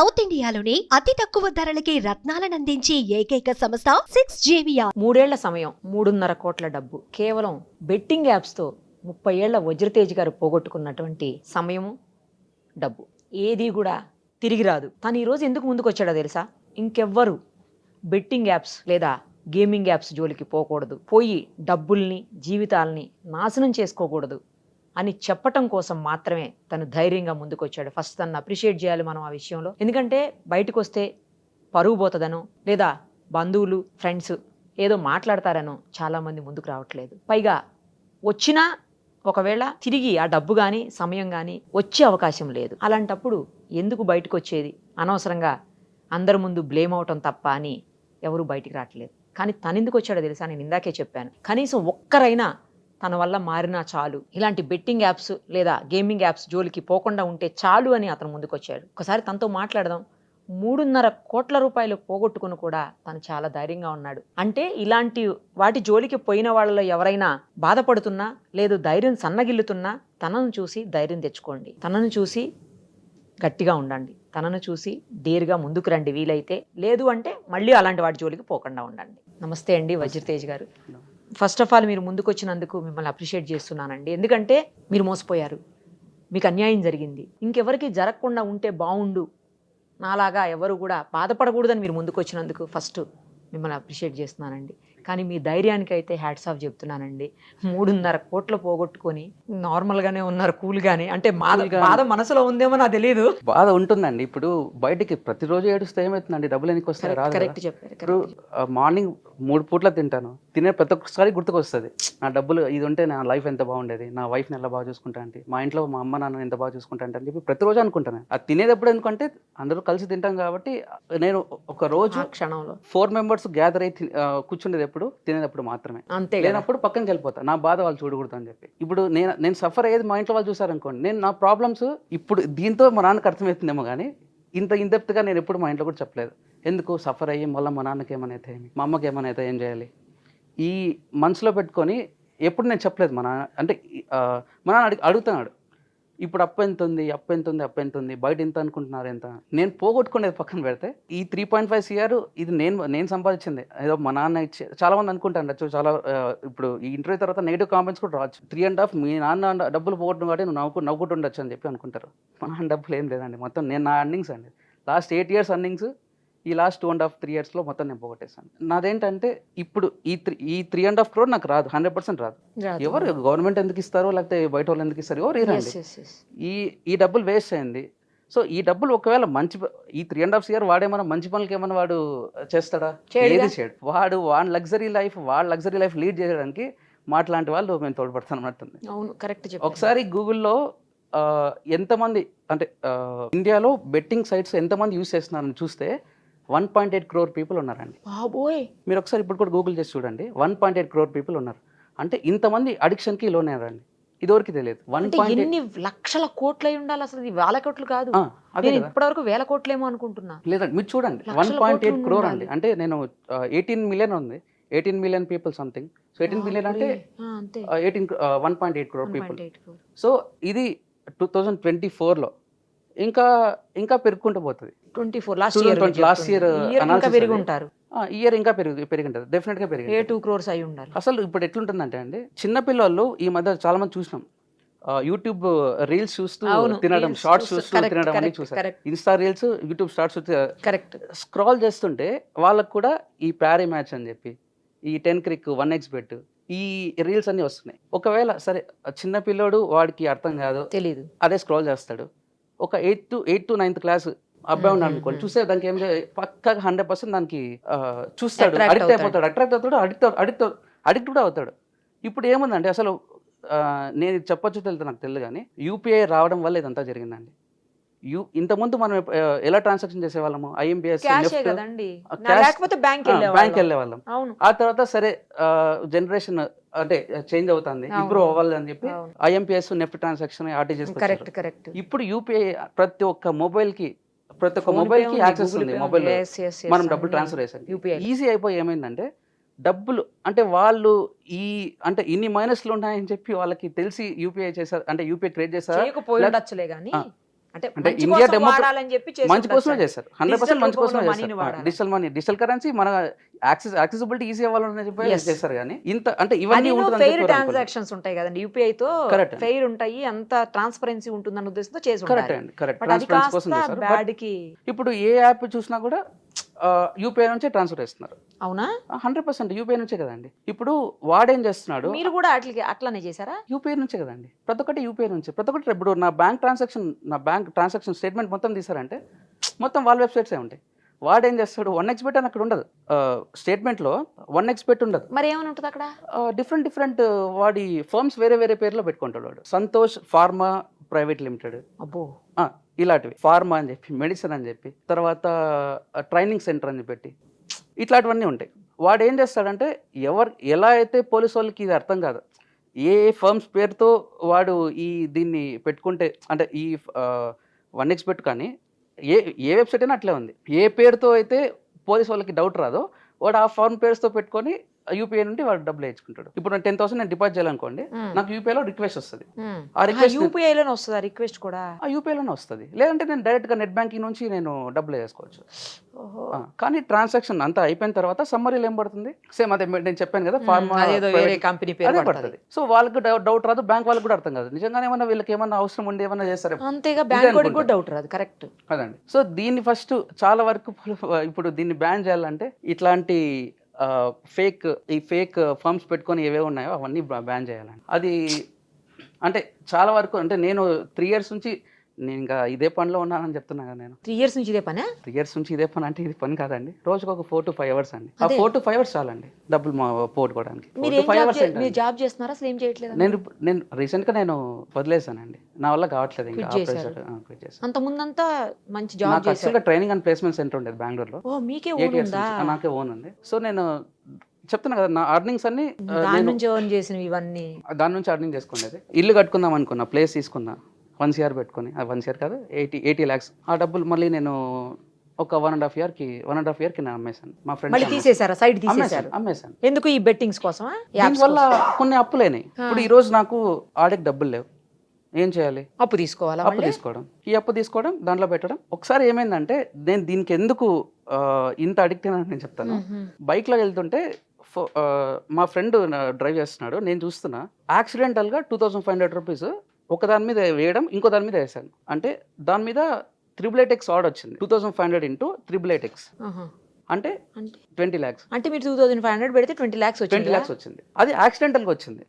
South ఇండియాలోని అతి తక్కువ ధరలకి రత్నాలనందించే ఏకైక సంస్థ 6JVR. 3 ఏళ్ల సమయం 3.5 కోట్ల డబ్బు కేవలం బెట్టింగ్ యాప్స్తో 30 ఏళ్ల వజ్రతేజ్ గారు పోగొట్టుకున్నటువంటి సమయము డబ్బు ఏది కూడా తిరిగి రాదు. తను ఈరోజు ఎందుకు ముందుకు వచ్చాడో తెలుసా? ఇంకెవ్వరు బెట్టింగ్ యాప్స్ లేదా గేమింగ్ యాప్స్ జోలికి పోకూడదు, పోయి డబ్బుల్ని జీవితాల్ని నాశనం చేసుకోకూడదు అని చెప్పటం కోసం మాత్రమే తను ధైర్యంగా ముందుకు వచ్చాడు. ఫస్ట్ తను అప్రిషియేట్ చేయాలి మనం ఆ విషయంలో. ఎందుకంటే బయటకు వస్తే పరువు పోతుందనో లేదా బంధువులు ఫ్రెండ్స్ ఏదో మాట్లాడతారనో చాలామంది ముందుకు రావట్లేదు. పైగా వచ్చినా ఒకవేళ తిరిగి ఆ డబ్బు కానీ సమయం కానీ వచ్చే అవకాశం లేదు. అలాంటప్పుడు ఎందుకు బయటకు వచ్చేది? అనవసరంగా అందరి ముందు బ్లేమ్ అవటం తప్ప అని ఎవరు బయటికి రావట్లేదు. కానీ తను ఎందుకు వచ్చాడో తెలుసా? నేను ఇందాకే చెప్పాను, కనీసం ఒక్కరైనా తన వల్ల మారినా చాలు, ఇలాంటి బెట్టింగ్ యాప్స్ లేదా గేమింగ్ యాప్స్ జోలికి పోకుండా ఉంటే చాలు అని అతను ముందుకు వచ్చాడు. ఒకసారి తనతో మాట్లాడదాం. 3.5 కోట్ల రూపాయలు పోగొట్టుకుని కూడా తను చాలా ధైర్యంగా ఉన్నాడు. అంటే ఇలాంటి వాటి జోలికి పోయిన వాళ్ళలో ఎవరైనా బాధపడుతున్నా లేదు ధైర్యం సన్నగిల్లుతున్నా తనను చూసి ధైర్యం తెచ్చుకోండి, తనను చూసి గట్టిగా ఉండండి, తనను చూసి డేర్గా ముందుకు రండి. వీలైతే లేదు అంటే మళ్ళీ అలాంటి వాటి జోలికి పోకుండా ఉండండి. నమస్తే అండి వజ్రతేజ్ గారు. ఫస్ట్ ఆఫ్ ఆల్ మీరు ముందుకు వచ్చినందుకు మిమ్మల్ని అప్రిషియేట్ చేస్తున్నానండి. ఎందుకంటే మీరు మోసపోయారు, మీకు అన్యాయం జరిగింది, ఇంకెవరికి జరగకుండా ఉంటే బాగుండు, నాలాగా ఎవరు కూడా బాధపడకూడదని మీరు ముందుకు వచ్చినందుకు ఫస్ట్ మిమ్మల్ని అప్రిషియేట్ చేస్తున్నానండి. కానీ మీ ధైర్యానికి అయితే హ్యాట్స్ ఆఫ్ చెప్తున్నానండి. 3.5 కోట్లు పోగొట్టుకొని నార్మల్గానే ఉన్నారు, కూల్గానే. అంటే బాధ మనసులో ఉందేమో నాకు తెలియదు. బాధ ఉంటుందండి. ఇప్పుడు బయటికి ప్రతిరోజు ఏడుస్తే ఏమవుతుందండి? డబ్బులు ఎందుకు వస్తాయి? రాదు. కరెక్ట్ చెప్పారు. ఇప్పుడు మార్నింగ్ 3 పూట్ల తింటాను, తినే ప్రతి ఒక్కసారి గుర్తుకొస్తుంది నా డబ్బులు ఇది ఉంటే నా లైఫ్ ఎంత బాగుండేది, నా వైఫ్ని ఎలా బాగా చూసుకుంటా అంటే, మా ఇంట్లో మా అమ్మ నాన్న ఎంత బాగా చూసుకుంటా అంటే అని చెప్పి ప్రతిరోజు అనుకుంటాను. అది తినేటప్పుడు ఎందుకంటే అందరూ కలిసి తింటాం కాబట్టి. నేను ఒక రోజు క్షణంలో 4 మెంబర్స్ గ్యాదర్ అయి కూర్చుండేది ఎప్పుడు తినేటప్పుడు మాత్రమే. అంతే, లేనప్పుడు పక్కనకి వెళ్ళిపోతా, నా బాధ వాళ్ళు చూడకూడదు అని చెప్పి. ఇప్పుడు నేను సఫర్ అయ్యేది మా ఇంట్లో వాళ్ళు చూసారనుకోండి, నేను నా ప్రాబ్లమ్స్ ఇప్పుడు దీంతో మా నాన్నకి అర్థమవుతుందేమో కానీ ఇంత ఇందెప్త్గా నేను ఎప్పుడు మా ఇంట్లో కూడా చెప్పలేదు. ఎందుకు సఫర్ అయ్యి మళ్ళీ మా నాన్నకి ఏమైనా ఏమి, మా అమ్మకి ఏమైనా ఏం చేయాలి, ఈ మనసులో పెట్టుకొని ఎప్పుడు నేను చెప్పలేదు. మా నాన్న అంటే మా నాన్న అడుగుతున్నాడు, ఇప్పుడు అప్పు ఎంత ఉంది, అప్పు ఎంత ఉంది, అప్పు ఎంత ఉంది, బయట ఎంత అనుకుంటున్నారు, ఎంత. నేను పోగొట్టుకునేది పక్కన పెడితే ఈ 3.5 CR ఇది నేను సంపాదించింది, ఏదో మా నాన్న ఇచ్చే. చాలా మంది అనుకుంటాను చాలా ఇప్పుడు ఈ ఇంటర్వ్యూ తర్వాత నెగిటివ్ కామెంట్స్ కూడా రావచ్చు. 3.5 మీ నాన్న డబ్బులు పోగొట్టడం కాబట్టి నువ్వు నవ్వుకుంటూ ఉండొచ్చు అని చెప్పి అనుకుంటారు. మా నాన్న డబ్బులు ఏం లేదండి, మొత్తం నేను నా అర్నింగ్స్ అండి. లాస్ట్ 8 years అర్నింగ్స్ ఈ లాస్ట్ 2.5-3 yearsలో మొత్తం నేను పోగొట్టేశాను. నాదేంటంటే ఇప్పుడు ఈ 3.5 crore నాకు రాదు, 100% రాదు. ఎవరు గవర్నమెంట్ ఎందుకు ఇస్తారో లేకపోతే బయట వాళ్ళు ఎందుకు ఇస్తారు, ఎవరు ఇరండి. ఈ డబ్బులు వేస్ట్ అయింది. సో ఈ డబ్బులు ఒకవేళ ఈ 3.5 CR వాడేమన్నా మంచి పనులకి ఏమన్నా వాడు చేస్తాడా? ఏది చేయడు. వాడి లగ్జరీ లైఫ్ లీడ్ చేయడానికి మాట్లాంటి వాళ్ళు మేము తోడ్పడతాం అన్నట్టుంది. అవును, కరెక్ట్. ఒకసారి గూగుల్లో ఎంతమంది అంటే ఇండియాలో బెట్టింగ్ సైట్స్ ఎంతమంది యూజ్ చేస్తున్నారని చూస్తే 1.8 crore people ఉన్నారండి. మీరు ఒకసారి ఇప్పుడు కూడా గూగుల్ చేసి చూడండి, 1.8 crore people ఉన్నారు. అంటే ఇంతమంది అడిక్షన్కి లోనయ్యారండి. ఇదివరకు తెలియదు. 1.8 ఎన్ని లక్షల కోట్లు అయి ఉండాలి అసలు? ఇది వేల కోట్లు కాదు, ఇప్పటివరకు 1000 కోట్లేమో అనుకుంటున్నా. లేదండి, మీరు చూడండి 1.8 crore అండి. అంటే నేను 18 million ఉంది, 18 million people something. So 18 million అంటే 1.8 crore people. సో ఇది 2024లో ఇంకా పెరుగుకుంటూ పోతుంది. 24 లాస్ట్ ఇయర్ పెరిగి ఉంటారు. ఇయర్ ఇంకా పెరిగింటది, డెఫినెట్ గా పెరిగింది. 2 crores అయి ఉండాలి. అసలు ఇప్పుడు ఎట్లుంటుందంటే అండి, చిన్న పిల్లలు ఈ మధ్య చాలా మంది చూసినాం, యూట్యూబ్ రీల్స్ చూస్తూ తినడం, షార్ట్స్ చూస్తూ తినడం అని చూసారు. Insta reels, YouTube shorts scroll చేస్తుంటే వాళ్ళకు కూడా ఈ ప్యారీ మ్యాచ్ అని చెప్పి, ఈ 10 crick 1xbet ఈ రీల్స్ అన్ని వస్తున్నాయి. ఒకవేళ సరే చిన్న పిల్లోడు వాడికి అర్థం కాదు, తెలీదు, అదే స్క్రాల్ చేస్తాడు. ఒక 8th to 9th class అబ్బాయి ఉన్నాడు అనుకోండి, చూస్తే దానికి ఏం పక్కగా 100% దానికి చూస్తాడు, అడిక్ట్ కూడా అవుతాడు. ఇప్పుడు ఏముందండి అసలు నేను చెప్పొచ్చు తెలియదు నాకు తెలియదు కానీ యూపీఐ రావడం వల్ల ఇదంతా జరిగిందండి. ఇంతకుముందు మనం ఎలా ట్రాన్సాక్షన్ చేసేవాళ్ళము, IMPS బ్యాంక్ వెళ్ళేవాళ్ళం. ఆ తర్వాత సరే జనరేషన్ అంటే చేంజ్ అవుతుంది, ఇంప్రూవ్ అవ్వాలి అని చెప్పి IMPS నెఫ్ట్ ట్రాన్సాక్షన్ RTGS. ఇప్పుడు యూపీఐ ప్రతి ఒక్క మొబైల్ కి యాక్సెస్ ఉంది. మొబైల్ మనం డబ్బులు ట్రాన్స్ఫర్ చేసాం, ఈజీ అయిపోయి ఏమైందంటే డబ్బులు అంటే వాళ్ళు అంటే ఇన్ని మైనస్లు ఉన్నాయని చెప్పి వాళ్ళకి తెలిసి యూపీఐ చేశారు, అంటే యూపీఐ క్రియేట్ చేశారు. అంటే అంటే మంచి ఇండియా కోసం డెమోక్ర- వాడాలని చెప్పి చేసి మంచి కోసమే ఉండొచ్చు. చేశారు, 100% మంచి కోసమే రూపంలో చేశారు. మనీని వాడాలి. డిజిటల్ మనీ, డిజిటల్ కరెన్సీ మన యాక్సెసిబిలిటీ ఈజీ అవ్వాలని చెప్పి Yes. చేశారు. కానీ ఇంత అంటే ఇవన్నీ అది ఉంటుందని ఫెయిర్ చెప్పి ఎవరు అనుకోలేదు. ట్రాన్సాక్షన్స్ ఉంటాయి కదండి, యూపీఐ తో Correct. ఫెయిర్ ఉంటాయి, అంత ట్రాన్స్పరెన్సీ ఉంటుందన్న ఉద్దేశంతో చేసి కరెక్ట్ ఉండాలి. అండి, కరెక్ట్. బట్ అది ట్రాన్స్పరెన్సీ కోసం కాస్త చేశారు. బ్యాడ్ కి. ఇప్పుడు ఏ యాప్ చూసినా కూడా యూపీఐ నుంచే ట్రాన్స్ఫర్ చేస్తున్నారు. అవునా? 100% యూపీఐ నుంచే కదండి. ఇప్పుడు వాడేం చేస్తున్నాడు, మీరు కూడా అట్లానే చేశారా? యూపీఐ నుంచే కదండి. ప్రతి ఒక్కటి యూపీఐ నుంచి. ప్రతి ఒక్కటి ఇప్పుడు నా బ్యాంక్ ట్రాన్సాక్షన్ స్టేట్మెంట్ మొత్తం తీసారంటే మొత్తం వాళ్ళ వెబ్సైట్సే ఉంటాయి. వాడేం చేస్తాడు, 1xBet అని అక్కడ ఉండదు, స్టేట్మెంట్లో 1xBet ఉండదు. మరి ఏమైనా ఉంటుంది అక్కడ? డిఫరెంట్ వాడి ఫర్మ్స్ వేరే వేరే పేర్లో పెట్టుకుంటాడు వాడు. సంతోష్ ఫార్మా ప్రైవేట్ లిమిటెడ్, అబ్బో, ఇలాంటివి ఫార్మా అని చెప్పి, మెడిసిన్ అని చెప్పి, తర్వాత ట్రైనింగ్ సెంటర్ అని పెట్టి ఇట్లాంటివన్నీ ఉంటాయి. వాడు ఏం చేస్తాడంటే ఎలా అయితే పోలీసు వాళ్ళకి ఇది అర్థం కాదు, ఏ ఫర్మ్స్ పేరుతో వాడు దీన్ని పెట్టుకుంటే, అంటే ఈ 1xBet కానీ ఏ వెబ్సైట్ అయినా అట్లే ఉంది. ఏ పేరుతో అయితే పోలీసు వాళ్ళకి డౌట్ రాదో వాడు ఆ ఫార్మ్ పేరుతో పెట్టుకొని యూపీఐ నుండి వాడు డబ్బులు వేయించుకుంటాడు. ఇప్పుడు నేను 10,000 నేను డిపాజిట్ చేయాలనుకోండి, నాకు యూపీఐలో రిక్వెస్ట్ వస్తుంది. ఆ రిక్వెస్ట్ యూపీఐ లోనే వస్తుందా రిక్వెస్ట్ కూడా? ఆ యూపీఐలోనే వస్తుంది. లేదంటే నేను డైరెక్ట్గా నెట్ బ్యాంకింగ్ నుంచి నేను డబ్బులు వేసుకోవచ్చు. కానీ ట్రాన్సాక్షన్ అంతా అయిపోయిన తర్వాత సమ్మరీలో ఏం పడుతుంది, సేమ్ అదే నేను చెప్పాను కదా, ఫార్మా వేరే కంపెనీ పేరు అదే పడుతుంది. పడుతుంది. సో వాళ్ళకి డౌట్ రాదు, బ్యాంక్ వాళ్ళకి కూడా అర్థం కాదు. నిజంగానే ఏమన్నా వీళ్ళకి ఏమన్నా అవసరం ఉండి ఏమన్నా చేస్తారు అంతేగా, బ్యాంక్ వాడికి కూడా డౌట్ రాదు. కరెక్ట్ అదండి. సో దీన్ని ఫస్ట్ చాలా వరకు ఇప్పుడు దీన్ని బ్యాన్ చేయాలంటే ఇట్లాంటి ఫేక్ ఫర్మ్స్ పెట్టుకొని ఏవే ఉన్నాయో అవన్నీ బ్యాన్ చేయాలండి. అది అంటే చాలా వరకు, అంటే నేను 3 years నుంచి నేను ఇంకా ఇదే పనిలో ఉన్నానని చెప్తున్నా కదా. నేను 3 years నుంచి ఇదే పనే? 3 years నుంచి ఇదే పని అంటే ఇది పని కాదండి. రోజుకు ఒక 4 to 5 hours అండి. ఆ 4 to 5 hours చాలండి డబ్బులు పోగొట్టుకోవడానికి. మీరు జాబ్ చేస్తున్నారా, అసలు ఏం చేయట్లేదు? నేను రీసెంట్గా నేను వదిలేసానండి, నా వల్ల కావట్లేదు ఇంకా. క్విట్ చేశారు. అంత ముందంతా మంచి జాబ్ నాకు యాక్చువల్గా ట్రైనింగ్ అండ్ ప్లేస్మెంట్ సెంటర్ ఉండేది బెంగళూరులో. ఓ, మీకే 8 years నుంచి నాకే ఓన్ ఉంది. సో నేను చెప్తున్నా కదా, నా అర్నింగ్స్ అన్ని దాని నుంచి ఎర్న్ చేసినవి ఇవన్నీ దాని నుంచి అర్నింగ్ చేసుకునేది. ఇల్లు కట్టుకుందాం అనుకున్నా, ప్లేస్ తీసుకున్నా 1 CR పెట్టుకుని, 1 CR కాదు 80 lakhs. ఆ డబ్బులు మళ్ళీ నేను ఒక 1.5 yearకి నేను అమ్మేశాను. మా మళ్ళీ ఫ్రెండ్ తీసేశారా? సైడ్ తీసేశారు? అమ్మేశాను. ఎందుకు? ఈ బెట్టింగ్స్ కోసమా? దీనివల్ల కొన్ని అప్పులైనాయి. ఇప్పుడు ఈ రోజు నాకు ఆడకి డబ్బులు లేవు, ఏం చేయాలి? అప్పు తీసుకోవాలా? అప్పు తీసుకోవడం దాంట్లో పెట్టడం. ఒకసారి ఏమైందంటే, నేను దీనికి ఎందుకు ఇంత అడిక్ట్ అయినా నేను చెప్తాను. బైక్లో వెళ్తుంటే మా ఫ్రెండ్ డ్రైవ్ చేస్తున్నాడు, నేను చూస్తున్నా. యాక్సిడెంటల్గా 2,500 rupees ఒక దాని మీద వేయడం, ఇంకో దాని మీద వేసాను. అంటే దాని మీద 888X ఆర్డ్ వచ్చింది. 2,500 into 888X అంటే 20 lakhs. అంటే మీరు 2,500 పెడితే 20 lakhs వచ్చింది. 20 lakhs వచ్చింది. అది యాక్సిడెంటల్గా వచ్చింది.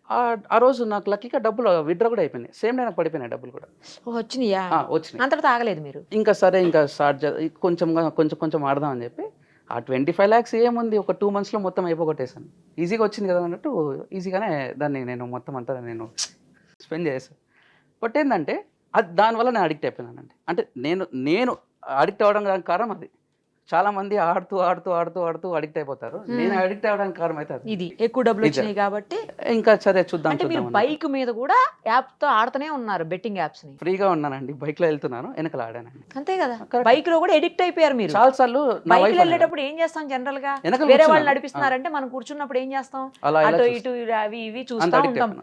ఆ రోజు నాకు లక్కీగా డబ్బులు విత్డ్రా కూడా అయిపోయినాయి. సేమ్ డే నాకు పడిపోయినాయి డబ్బులు కూడా. వచ్చినాయా? వచ్చినాయి. అంతటా తాగలేదు మీరు? ఇంకా సరే, ఇంకా స్టార్ట్ కొంచెం ఆడదాం అని చెప్పి ఆ 25 lakhs ఏముంది, ఒక 2 monthsలో మొత్తం అయిపోగొట్టేసాను. ఈజీగా వచ్చింది కదా అన్నట్టు ఈజీగానే దాన్ని నేను మొత్తం అంతా నేను స్పెండ్ చేసాను. బట్ ఏంటంటే అది దానివల్ల నేను అడిక్ట్ అయిపోయినానండి. అంటే నేను అడిక్ట్ అవ్వడం కారణం అది. చాలా మంది ఆడుతూ అడిక్ట్ అయిపోతారు. నేను అడిక్ట్ అవ్వడానికి కారణం అయితే అది. ఇది ఎక్కువ డబ్బులు వచ్చినాయి కాబట్టి ఇంకా సరే చూద్దాం. అంటే మీరు బైక్ మీద కూడా యాప్ తో ఆడుతూనే ఉన్నారు, బెట్టింగ్ యాప్స్ ని? ఫ్రీగా ఉన్నానండి, బైక్ లో వెళ్తున్నాను, వెనకలు ఆడానండి. అంతే కదా, బైక్ లో కూడా ఎడిక్ట్ అయిపోయారు మీరు. చాలా సార్లు బైక్ వెళ్ళేటప్పుడు ఏం చేస్తాం జనరల్ గా, వేరే వాళ్ళు నడిపిస్తున్నారంటే మనం కూర్చున్నప్పుడు ఏం చేస్తాం, అటు ఇటు అవి ఇవి చూస్తూ ఉంటాం.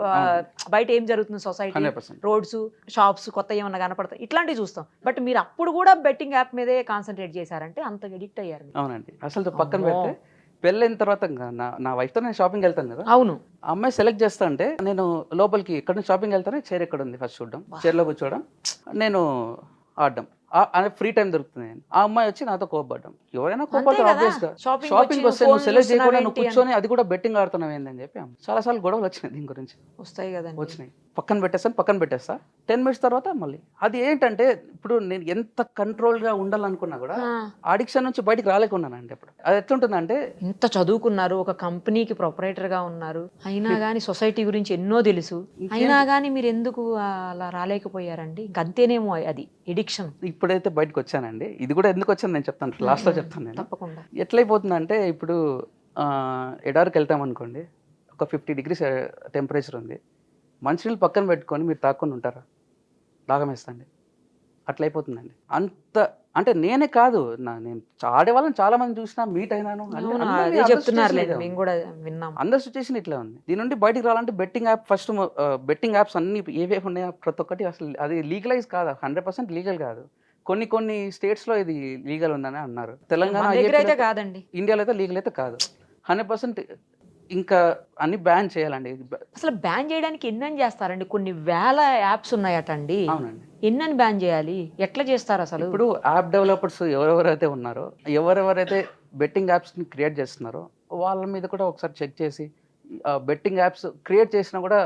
బయట ఏం జరుగుతుంది, సొసైటీ, రోడ్స్, షాప్స్, కొత్త ఏమన్నా కనపడతాయి, ఇట్లాంటివి చూస్తాం. బట్ మీరు అప్పుడు కూడా బెట్టింగ్ యాప్ మీదే కాన్సన్ట్రేట్ చేశారంటే అంత ఎడిక్ట్ అయ్యారు. అవునండి. అసలు పక్కన పెడితే పెళ్ళైన తర్వాత నా వైఫ్తో నేను షాపింగ్ వెళ్తాను కదా. అవును. ఆ అమ్మాయి సెలెక్ట్ చేస్తా అంటే నేను లోపలికి ఎక్కడ నుంచి షాపింగ్ వెళ్తానే, చైర్ ఎక్కడ ఉంది ఫస్ట్ చూడడం, చైర్లో కూర్చోవడం, నేను ఆడడం, ఫ్రీ టైం దొరుకుతుంది. ఆ అమ్మాయి వచ్చి నాతో కోపడ్డం. ఎవరైనా కోపడతారు ఆబ్వియస్ గా. షాపింగ్ వస్తే నువ్వు సెలెక్ట్ చేయకుండా నువ్వు కూర్చొని అది కూడా బెట్టింగ్ ఆడుతున్నావు ఏందని చెప్పి చాలా సార్లు గొడవలు వచ్చినాయి దీని గురించి. వస్తాయి కదా, వచ్చినాయి. పక్కన పెట్టేస్తా 10 minutes తర్వాత మళ్ళీ. అది ఏంటంటే ఇప్పుడు నేను ఎంత కంట్రోల్ గా ఉండాలనుకున్నా కూడా అడిక్షన్ నుంచి బయటకు రాలేకున్నానండి. అప్పుడు అది ఎట్లుంటుందంటే, ఇంత చదువుకున్నారు, ఒక కంపెనీకి ప్రొపరేటర్ గా ఉన్నారు, అయినా గానీ సొసైటీ గురించి ఎన్నో తెలుసు, అయినా గానీ మీరు ఎందుకు అలా రాలేకపోయారండి? అంతేనేమో అది ఎడిక్షన్. ఇప్పుడైతే బయటకు వచ్చానండి. ఇది కూడా ఎందుకు వచ్చాను నేను చెప్తాను, లాస్ట్ లో చెప్తాను నేను. తప్పకుండా. ఎట్లయిపోతుందంటే, ఇప్పుడు ఎడారికి వెళ్తాం అనుకోండి, ఒక 50 degrees టెంపరేచర్ ఉంది, మంచినీళ్ళు పక్కన పెట్టుకొని మీరు తాక్కొని ఉంటారా? దాగం వేస్తండి. అట్లయిపోతుందండి. అంత అంటే నేనే కాదు, నేను ఆడేవాళ్ళని చాలా మంది చూసినా, మీట్ అయినాను. అంటే అవును, అందరినీ అదే అందరి చెప్తున్నారులే, situation ఇదే మేము ఉంది. కూడా విన్నాం. అందరి సిచ్యువేషన్ ఇట్లా ఉంది. దీని నుండి బయటికి రావాలంటే betting app first, betting apps అన్ని ఏవేవి ఉన్నాయో ప్రతి ఒక్కటి అసలు అది లీగలైజ్ కాదు, 100% లీగల్ కాదు. కొన్ని స్టేట్స్లో ఇది లీగల్ ఉందని అన్నారు. తెలంగాణ మన దగ్గర అయితే IAP కాదండి. ఇండియాలో అయితే లీగల్ అయితే కాదు 100%. ఇంకా అన్ని బ్యాన్ చేయాలండి. అసలు బ్యాన్ చేయడానికి ఎన్నని చేస్తారండి? కొన్ని వేల యాప్స్ ఉన్నాయటండి. అవునండి. ఎన్నని బ్యాన్ చేయాలి? ఎట్లా చేస్తారు అసలు? ఇప్పుడు యాప్ డెవలపర్స్ ఎవరెవరైతే ఉన్నారో, ఎవరెవరైతే బెట్టింగ్ యాప్స్ని క్రియేట్ చేస్తున్నారో వాళ్ళ మీద కూడా ఒకసారి చెక్ చేసి, బెట్టింగ్ యాప్స్ క్రియేట్ చేసినా కూడా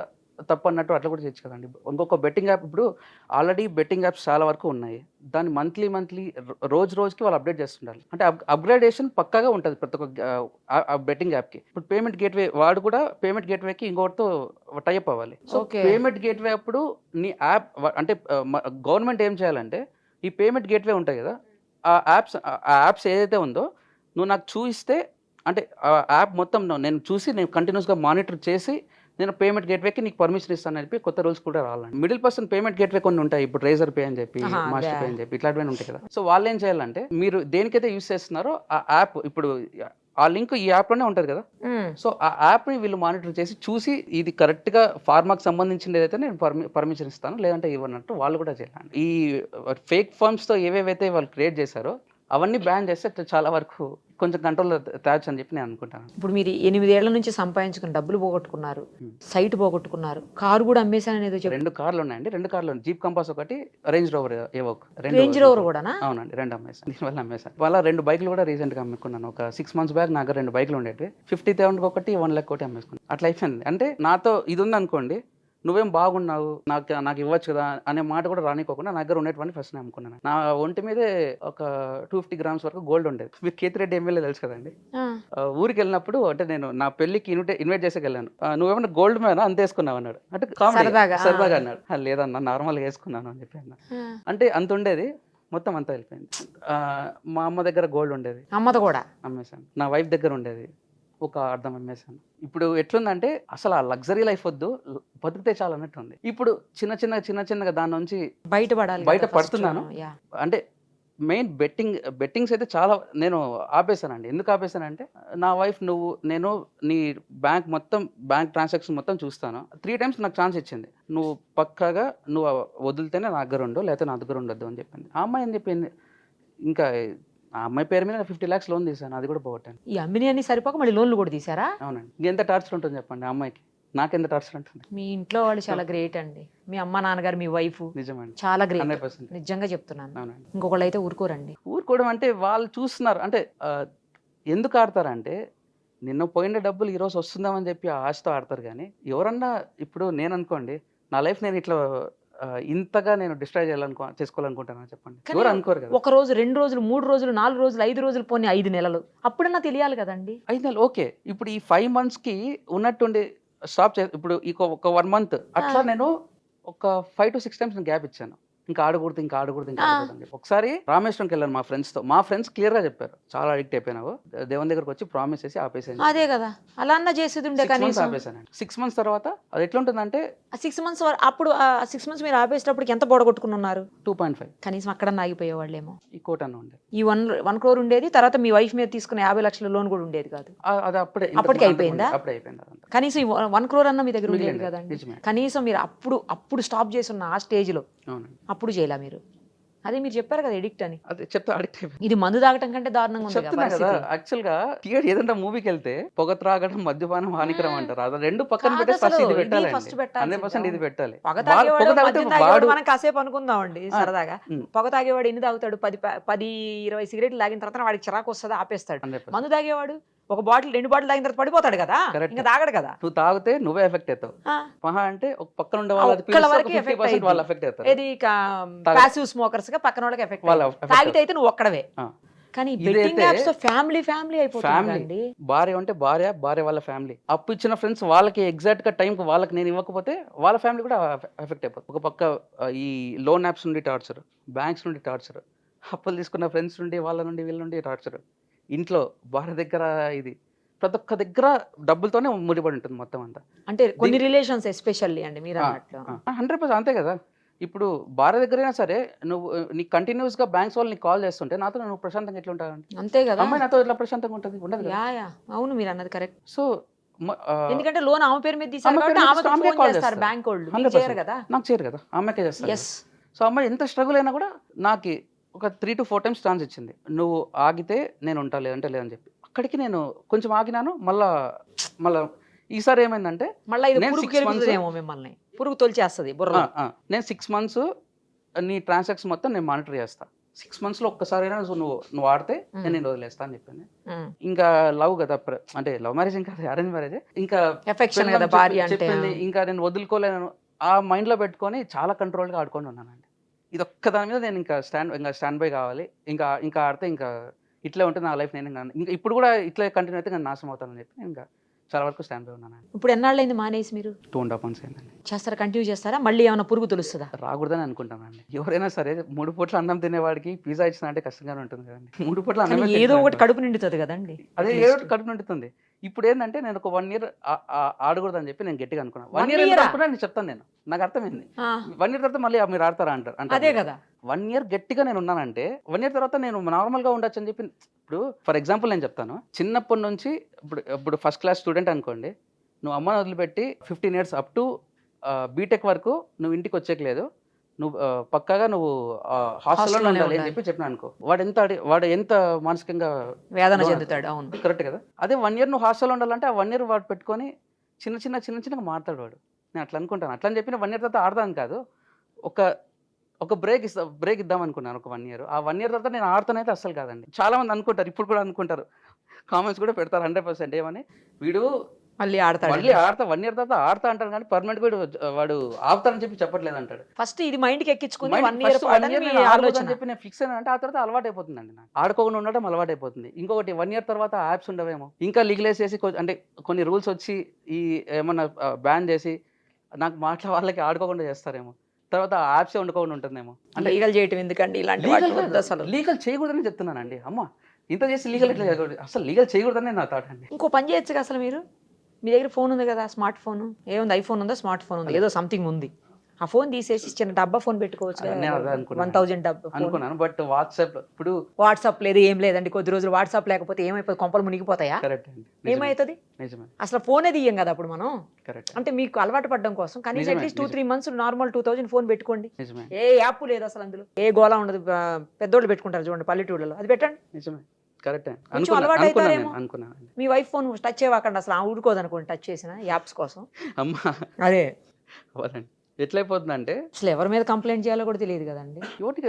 తప్పు అన్నట్టు అట్లా కూడా చేయొచ్చు కదండి. ఇంకొక బెట్టింగ్ యాప్, ఇప్పుడు ఆల్రెడీ బెట్టింగ్ యాప్స్ చాలా వరకు ఉన్నాయి, దాన్ని మంత్లీ రోజుకి వాళ్ళు అప్డేట్ చేస్తుండాలి. అంటే అప్గ్రేడేషన్ పక్కాగా ఉంటుంది ప్రతి ఒక్క బెట్టింగ్ యాప్కి. ఇప్పుడు పేమెంట్ గేట్వే వాడు కూడా పేమెంట్ గేట్వేకి ఇంకొకటితో టైప్ అవ్వాలి. So Okay. పేమెంట్ గేట్వే అప్పుడు నీ యాప్ అంటే గవర్నమెంట్ ఏం చేయాలంటే, ఈ పేమెంట్ గేట్వే ఉంటాయి కదా, ఆ యాప్స్ ఏదైతే ఉందో నువ్వు నాకు చూపిస్తే, అంటే ఆ యాప్ మొత్తం నేను చూసి, నేను కంటిన్యూస్గా మానిటర్ చేసి, నేను పేమెంట్ గేట్వేకి నీకు పర్మిషన్ ఇస్తాను అని చెప్పి కొత్త రూల్స్ కూడా రావాలండి. మిడిల్ పర్సన్ పేమెంట్ గేట్వే కొన్ని ఉంటాయి, ఇప్పుడు రేజర్ పే అని చెప్పి, మాస్టర్ పే అని చెప్పి, ఇట్లాంటివన్నీ ఉంటాయి కదా. సో వాళ్ళు ఏం చేయాలంటే, మీరు దేనికైతే యూస్ చేస్తున్నారో ఆ యాప్, ఇప్పుడు ఆ లింక్ ఈ యాప్లోనే ఉంటుంది కదా, సో ఆ యాప్ని వీళ్ళు మానిటర్ చేసి చూసి, ఇది కరెక్ట్గా ఫార్మాకి సంబంధించింది ఏదైతే నేను పర్మిషన్ ఇస్తాను, లేదంటే ఇవ్వనట్టు వాళ్ళు కూడా చేయాలి. ఈ ఫేక్ ఫార్మ్స్తో ఏవేవైతే వాళ్ళు క్రియేట్ చేశారో అవన్నీ బ్యాన్ చేస్తే చాలా వరకు కొంచెం కంట్రోల్లో తేవచ్చు అని చెప్పి నేను అనుకుంటాను. ఇప్పుడు మీరు 8 ఏళ్ల నుంచి సంపాదించుకుని డబ్బులు పోగొట్టుకున్నారు, సైట్ పోగొట్టుకున్నారు, కారు కూడా అమ్మేశానని ఏదో చెప్పారు. 2 కార్లు ఉన్నాయండి. 2 కార్లు, జీప్ కంపాస్ ఒకటి, రేంజ్ రోవర్ ఏవోక్, రేంజ్ రోవర్ కూడానా? అవునండి, 2 అమ్మేసాను. దీనివల్ల అమ్మేసాను. వాళ్ళ 2 బైకులు కూడా రీసెంట్గా అమ్ముకున్నాను. ఒక 6 months బ్యాక్ నాకు 2 బైకులు ఉండేవి. 50,000 ఒకటి, 1 lakh ఒకటి అమ్మేసుకున్నాను. అట్లా అయిపోయింది. అంటే నాతో ఇది ఉంది అనుకోండి, నువ్వేం బాగున్నావు, నాకు ఇవ్వచ్చు కదా అనే మాట కూడా రానికోకుండా నా దగ్గర ఉండేటువంటి ఫస్ట్ నేను అమ్ముకున్నాను. నా ఒంటి మీదే ఒక 250 grams వరకు గోల్డ్ ఉండేది. మీరు కేతిరెడ్డి ఎమ్మెల్యే తెలుసు కదండి, ఊరికి వెళ్ళినప్పుడు, అంటే నేను నా పెళ్లికి ఇన్వైట్ చేసి వెళ్ళాను. నువ్వేమన్నా గోల్డ్ మీద అంత వేసుకున్నావు అన్నాడు. అంటే సరదాగా అన్నాడు. లేదన్నా నార్మల్గా వేసుకున్నాను అని చెప్పి అన్నా. అంటే అంత ఉండేది, మొత్తం అంతా వెళ్ళిపోయింది. మా అమ్మ దగ్గర గోల్డ్ ఉండేది, అమ్మతో కూడా అమ్మేశాను. నా వైఫ్ దగ్గర ఉండేది, ఒక అర్థం అమ్మేశాను. ఇప్పుడు ఎట్లుందంటే అసలు ఆ లగ్జరీ లైఫ్ వద్దు, బతికితే చాలు అన్నట్టు ఉంది. ఇప్పుడు చిన్నగా దాని నుంచి బయట పడుతున్నాను. అంటే మెయిన్ బెట్టింగ్స్ అయితే చాలా నేను ఆపేశానండి. ఎందుకు ఆపేశానంటే, నా వైఫ్ నేను నీ బ్యాంక్ ట్రాన్సాక్షన్ మొత్తం చూస్తాను. 3 times నాకు ఛాన్స్ ఇచ్చింది, నువ్వు పక్కాగా నువ్వు వదిలితేనే నా దగ్గర ఉండు, లేకపోతే నా దగ్గర ఉండొద్దు అని చెప్పింది. ఆ అమ్మాయి ఏం చెప్పింది, ఇంకా ఆ అమ్మాయి పేరు మీద 50 lakhs లోన్ తీసాను, అది కూడా పోగొట్టాను. ఈ అమ్మిని అన్ని సరిపోక మళ్ళీ లోన్లు కూడా తీసారా? అవునండి. ఎంత టార్చర్ ఉంటుంది చెప్పండి ఆ అమ్మాయికి, నాకెంత టార్చర్ ఉంటుంది. మీ ఇంట్లో వాళ్ళు చాలా గ్రేట్ అండి, మీ అమ్మ నాన్నగారు, మీ వైఫ్ నిజమండి, చాలా గ్రేట్, 100%. నిజంగా చెప్తున్నాను. అవునండి. ఇంకొకళ్ళు అయితే ఊరుకోరండి. ఊరుకోవడం అంటే వాళ్ళు చూస్తున్నారు, అంటే ఎందుకు ఆడతారంటే, నిన్న పోయిన డబ్బులు ఈరోజు వస్తుందామని చెప్పి ఆశతో ఆడతారు. కానీ ఎవరన్నా, ఇప్పుడు నేను అనుకోండి, నా లైఫ్ నేను ఇట్లా ఇంతగా నేను డిస్ట్రాయ్ చేసుకోవాలనుకుంటాను చెప్పండి, ఎవరు అనుకోరు కదా. 1 రోజు, 2 రోజులు, 3 రోజులు, 4 రోజులు, 5 రోజులు, పోనీ 5 నెలలు, అప్పుడన్నా తెలియాలి కదండి. 5 నెలలు ఓకే. ఇప్పుడు ఈ 5 monthsకి ఉన్నట్టుండి స్టాప్ ఇప్పుడు ఒక 1 month అట్లా నేను ఒక 5 to 6 times నేను గ్యాప్ ఇచ్చాను. ఇంకా ఆడకూడదు అని చెప్పి ఒకసారి రామేశ్వరంకి వెళ్ళాను మా ఫ్రెండ్స్తో. మా ఫ్రెండ్స్ క్లియర్గా చెప్పారు, చాలా అడిక్ట్ అయిపోయినావు, దేవుని దగ్గరకు వచ్చి ప్రామిస్ చేసి ఆపేసాను. అదే కదా, అలా అన్నా చేసేది ఉండే. కానీ ఆపేసాను. 6 months తర్వాత అది ఎట్లా ఉంటుందంటే, 6 months అప్పుడు 6 months మీరు ఆపేసేటప్పటికి ఎంత పొడగొట్టుకుని ఉన్నారు? 2.5. కనీసం అక్కడ ఆగిపోయేవాళ్ళేమో. ఈ కోట ఉండే ఈ 1 crore ఉండేది, తర్వాత మీ వైఫ్ మీద తీసుకున్న 50 lakhs లోన్ కూడా ఉండేది కాదు. అది అప్పటికి అయిపోయిందా? అప్పుడే అయిపోయింది. కనీసం 1 crore అన్న మీ దగ్గర ఉండేది కదండి. కనీసం మీరు అప్పుడు స్టాప్ చేసి ఉన్న ఆ స్టేజ్ లో అప్పుడు చేయాల మీరు. అదే మీరు చెప్పారు కదా ఎడిక్ట్ అని, అదే చెప్తా అడిక్ట్ అయిపోయింది. ఇది మందు తాగటం కంటే దారుణంగా ఉంది కదా. యాక్చువల్ గా థియేటర్ ఏదంటే మూవీకి వెళ్తే పొగ త్రాగడం, మద్యపానం హానికరం అంటారు. అది 2 పక్కన పెట్టేసి ఫస్ట్ ఇది పెట్టాలి, 100% ఇది పెట్టాలి. మనం కాసేపు అనుకుందామండి సరదాగా. పొగ తాగేవాడు ఎన్ని తాగుతాడు? 10-20 సిగరెట్లు తాగిన తర్వాత వాడికి చిరాకు వస్తుంది, ఆపేస్తాడు. మందు తాగేవాడు 1 బాటిల్ 2 బాటిల్ తాగిన తర్వాత పడిపోతాడు కదా, ఇంకా తాగడు కదా. నువ్వు తాగితే నువ్వే ఎఫెక్ట్ అవుతావు, మహా అంటే ఒక పక్కన ఉండే వాళ్ళు ఎఫెక్ట్ అవుతారు. ఇది ప్యాసివ్ స్మోకర్స్ గా పక్కన వాళ్ళకి ఎఫెక్ట్, తాగితే అయితే నువ్వు ఒక్కడవే. కానీ బెట్టింగ్ యాప్స్ తో ఫ్యామిలీ అయిపోతుంది. భార్య అంటే భార్య వాళ్ళ ఫ్యామిలీ, అప్పు ఇచ్చిన ఫ్రెండ్స్ వాళ్ళకి ఎగ్జాక్ట్ గా టైం వాళ్ళకి నేను ఇవ్వకపోతే వాళ్ళ ఫ్యామిలీ కూడా ఎఫెక్ట్ అయిపోతుంది. ఒక పక్క ఈ లోన్ యాప్స్ నుండి టార్చర్, బ్యాంక్స్ నుండి టార్చర్, అప్పులు తీసుకున్న ఫ్రెండ్స్ నుండి వీళ్ళ నుండి టార్చర్, ఇంట్లో భార్య దగ్గర, ఇది ప్రతి ఒక్క దగ్గర డబ్బులతోనే ముడిపడి ఉంటుంది మొత్తం అంతా. అంటే కొన్ని రిలేషన్స్ ఎస్పెషల్లీ అండి మీరు అన్నట్లు 100% అంతే కదా. ఇప్పుడు భార్య దగ్గరైనా సరే నువ్వు నీకు కంటిన్యూస్గా బ్యాంక్స్ వాళ్ళు నీకు కాల్ చేస్తుంటే నాతో నువ్వు ప్రశాంతంగా ఎట్లా ఉంటావు? అంతే కదా. అమ్మాయి నాతో ఎట్లా ప్రశాంతంగా ఉంటుంది? ఉండదు కదా. యా అవును, మీరు అన్నది కరెక్ట్. సో ఎందుకంటే లోన్ ఆమె పేరు మీద తీశారు కాబట్టి ఆమెకు ఫోన్ చేస్తారు బ్యాంక్ వాళ్ళు, మీకు చేయరు కదా. నాకు చేయరు కదా, అమ్మాయికే చేస్తారు. ఎస్. సో అమ్మాయి ఎంత స్ట్రగుల్ అయినా కూడా నాకు ఒక 3 to 4 times ఛాన్స్ ఇచ్చింది. నువ్వు ఆగితే నేను ఉంటా, లేదంటే లేదని చెప్పి. అక్కడికి నేను కొంచెం ఆగినాను. మళ్ళా ఈసారి ఏమైందంటే మళ్ళీ ఇది పురుగు గెలుపుతుందేమో మిమ్మల్ని, పురుగు తొలిచేస్తుంది బుర్ర. నేను 6 months నీ ట్రాన్సాక్షన్ మొత్తం నేను మానిటర్ చేస్తా. 6 months ఒక్కసారైనా నువ్వు ఆడితే నేను వదిలేస్తా అని చెప్పాను. ఇంకా లవ్ కదా, అంటే లవ్ మ్యారేజ్ ఇంకా అరేంజ్ మ్యారేజ్, ఇంకా ఎఫెక్షన్ కదా భార్య అంటే. చెప్పింది ఇంకా నేను వదులుకోలేను. ఆ మైండ్లో పెట్టుకొని చాలా కంట్రోల్గా ఆడుకొని ఉన్నానండి. ఇది ఒక్క దాని మీద నేను ఇంకా స్టాండ్ బై కావాలి. ఇంకా ఆడితే ఇంకా ఇట్లే ఉంటుంది నా లైఫ్. నేను ఇంకా ఇప్పుడు కూడా ఇట్లా కంటిన్యూ అయితే నేను నాశనం అవుతానని చెప్పి నేను ఇంకా చాలా వరకు స్టాండ్ బై ఉన్నాను. ఇప్పుడు ఎన్నాళ్ళైంది మానేసి మీరు? 2.5 months అయిందండి. చేస్తారా, కంటిన్యూ చేస్తారా? మళ్ళీ ఏమైనా పురుగు తెలుస్తుందా? రాకూడదని అనుకుంటానండి. ఎవరైనా సరే 3 పూట్ల అన్నం తినేవాడికి పిజ్జా ఇచ్చిన అంటే కష్టంగానే ఉంటుంది కదండి. 3 పూట్ల అన్నం ఏదో ఒకటి కడుపు నిండుతుంది కదండి. అదే ఏదో ఒకటి కడుపు నిండుతుంది. ఇప్పుడు ఏంటంటే నేను ఒక 1 year ఆడకూడదని చెప్పి నేను గట్టిగా అనుకున్నాను. 1 year అనుకున్నా నేను చెప్తాను, నేను నాకు అర్థమైంది. 1 year తర్వాత మళ్ళీ మీరు ఆడతారా అంటారు. అదే కదా. 1 year గట్టిగా నేను ఉన్నానంటే 1 year తర్వాత నేను నార్మల్గా ఉండొచ్చు అని చెప్పి. ఇప్పుడు ఫర్ ఎగ్జాంపుల్ నేను చెప్తాను, చిన్నప్పటి నుంచి ఇప్పుడు ఫస్ట్ క్లాస్ స్టూడెంట్ అనుకోండి, నువ్వు అమ్మని వదిలిపెట్టి 15 years అప్ టు బీటెక్ వరకు నువ్వు ఇంటికి వచ్చేయలేదు, నువ్వు పక్కాగా నువ్వు హాస్టల్లో ఉండాలి అని చెప్పి చెప్పినా అనుకో, వాడు ఎంత మానసికంగా వేదన చెందుతాడు. అవును, కరెక్ట్ కదా. అదే 1 year నువ్వు హాస్టల్లో ఉండాలంటే ఆ 1 year వాడు పెట్టుకొని చిన్నగా మాట్లాడు వాడు. నేను అట్లా అనుకుంటాను. అట్లా అని చెప్పి 1 year తర్వాత ఆడదాను కాదు, ఒక బ్రేక్ ఇద్దాం అనుకున్నాను ఒక 1 year. ఆ 1 year తర్వాత నేను ఆడతానైతే అస్సలు కాదండి. చాలా మంది అనుకుంటారు, ఇప్పుడు కూడా అనుకుంటారు, కామెంట్స్ కూడా పెడతారు 100%. ఏమని, వీడు మళ్ళీ ఆడతా 1 year తర్వాత ఆడతా అంటారు కానీ పర్మనెంట్ వాడు ఆపుతారని చెప్పి చెప్పట్లేదు అంటాడు. ఫస్ట్ ఇది మైండ్కి ఎక్కించుకుని 1 year ఆలోచన చెప్పి నేను ఫిక్స్ అయినా అంటే ఆ తర్వాత అలవాటు అయిపోతుందండి. నాకు ఆడుకోకుండా ఉండడం అలవాటు అయిపోతుంది. ఇంకొకటి 1 year తర్వాత యాప్స్ ఉండవేమో, ఇంకా లీగలైజ్ చేసి అంటే కొన్ని రూల్స్ వచ్చి ఈ ఏమన్నా బ్యాన్ చేసి నాకు వాళ్ళకి ఆడుకోకుండా చేస్తారేమో, తర్వాత యాప్సే వండుకోకుండా ఉంటుందేమో. అంటే లీగల్ చేయటం ఎందుకండి, ఇలాంటి లీగల్ చేయకూడదని చెప్తున్నానండి. అమ్మ ఇంత చేసి లీగల్ ఎట్లా చేయకూడదు, అసలు లీగల్ చేయకూడదని నా థాట్ అండి. ఇంకో పని చేయొచ్చు అసలు మీరు, మీ దగ్గర ఫోన్ ఉంది కదా, స్మార్ట్ ఫోన్ ఏముంది, ఐఫోన్ ఉందా, స్మార్ట్ ఫోన్ ఉంది, ఏదో సంథింగ్ ఉంది, ఆ ఫోన్ తీసేసి చిన్న డబ్బా ఫోన్ పెట్టుకోవచ్చు. 1000 డబ్బా అనుకున్నాను. బట్ వాట్సాప్ లేదు, ఏం లేదండి. కొద్ది రోజులు వాట్సాప్ లేకపోతే ఏమైపోతుంది, కొంపలు మునిగిపోతాయా? ఏమవుతుంది? అసలు ఫోనే తీయం కదా అప్పుడు మనం. అంటే మీకు అలవాటు పడడం కోసం కనీసం అట్లీస్ట్ 2-3 months నార్మల్ 2000 ఫోన్ పెట్టుకోండి. ఏ యాప్ లేదు అసలు అందులో, ఏ గోళ ఉండదు. పెద్దోళ్ళు పెట్టుకుంటారు చూడండి పల్లెటూళ్ళలో, అది పెట్టండి. అలవాటు అవుతారేమో. మీ వైఫ్ ఫోన్ టచ్ చేయవాకండి అసలు, ఊరుకోదు అనుకోండి టచ్ చేసిన యాప్స్ కోసం. అమ్మా అదే ఎట్లయిపోతుందంటే అసలు ఎవరి మీద కంప్లైంట్ చేయాలో కూడా తెలియదు కదండి.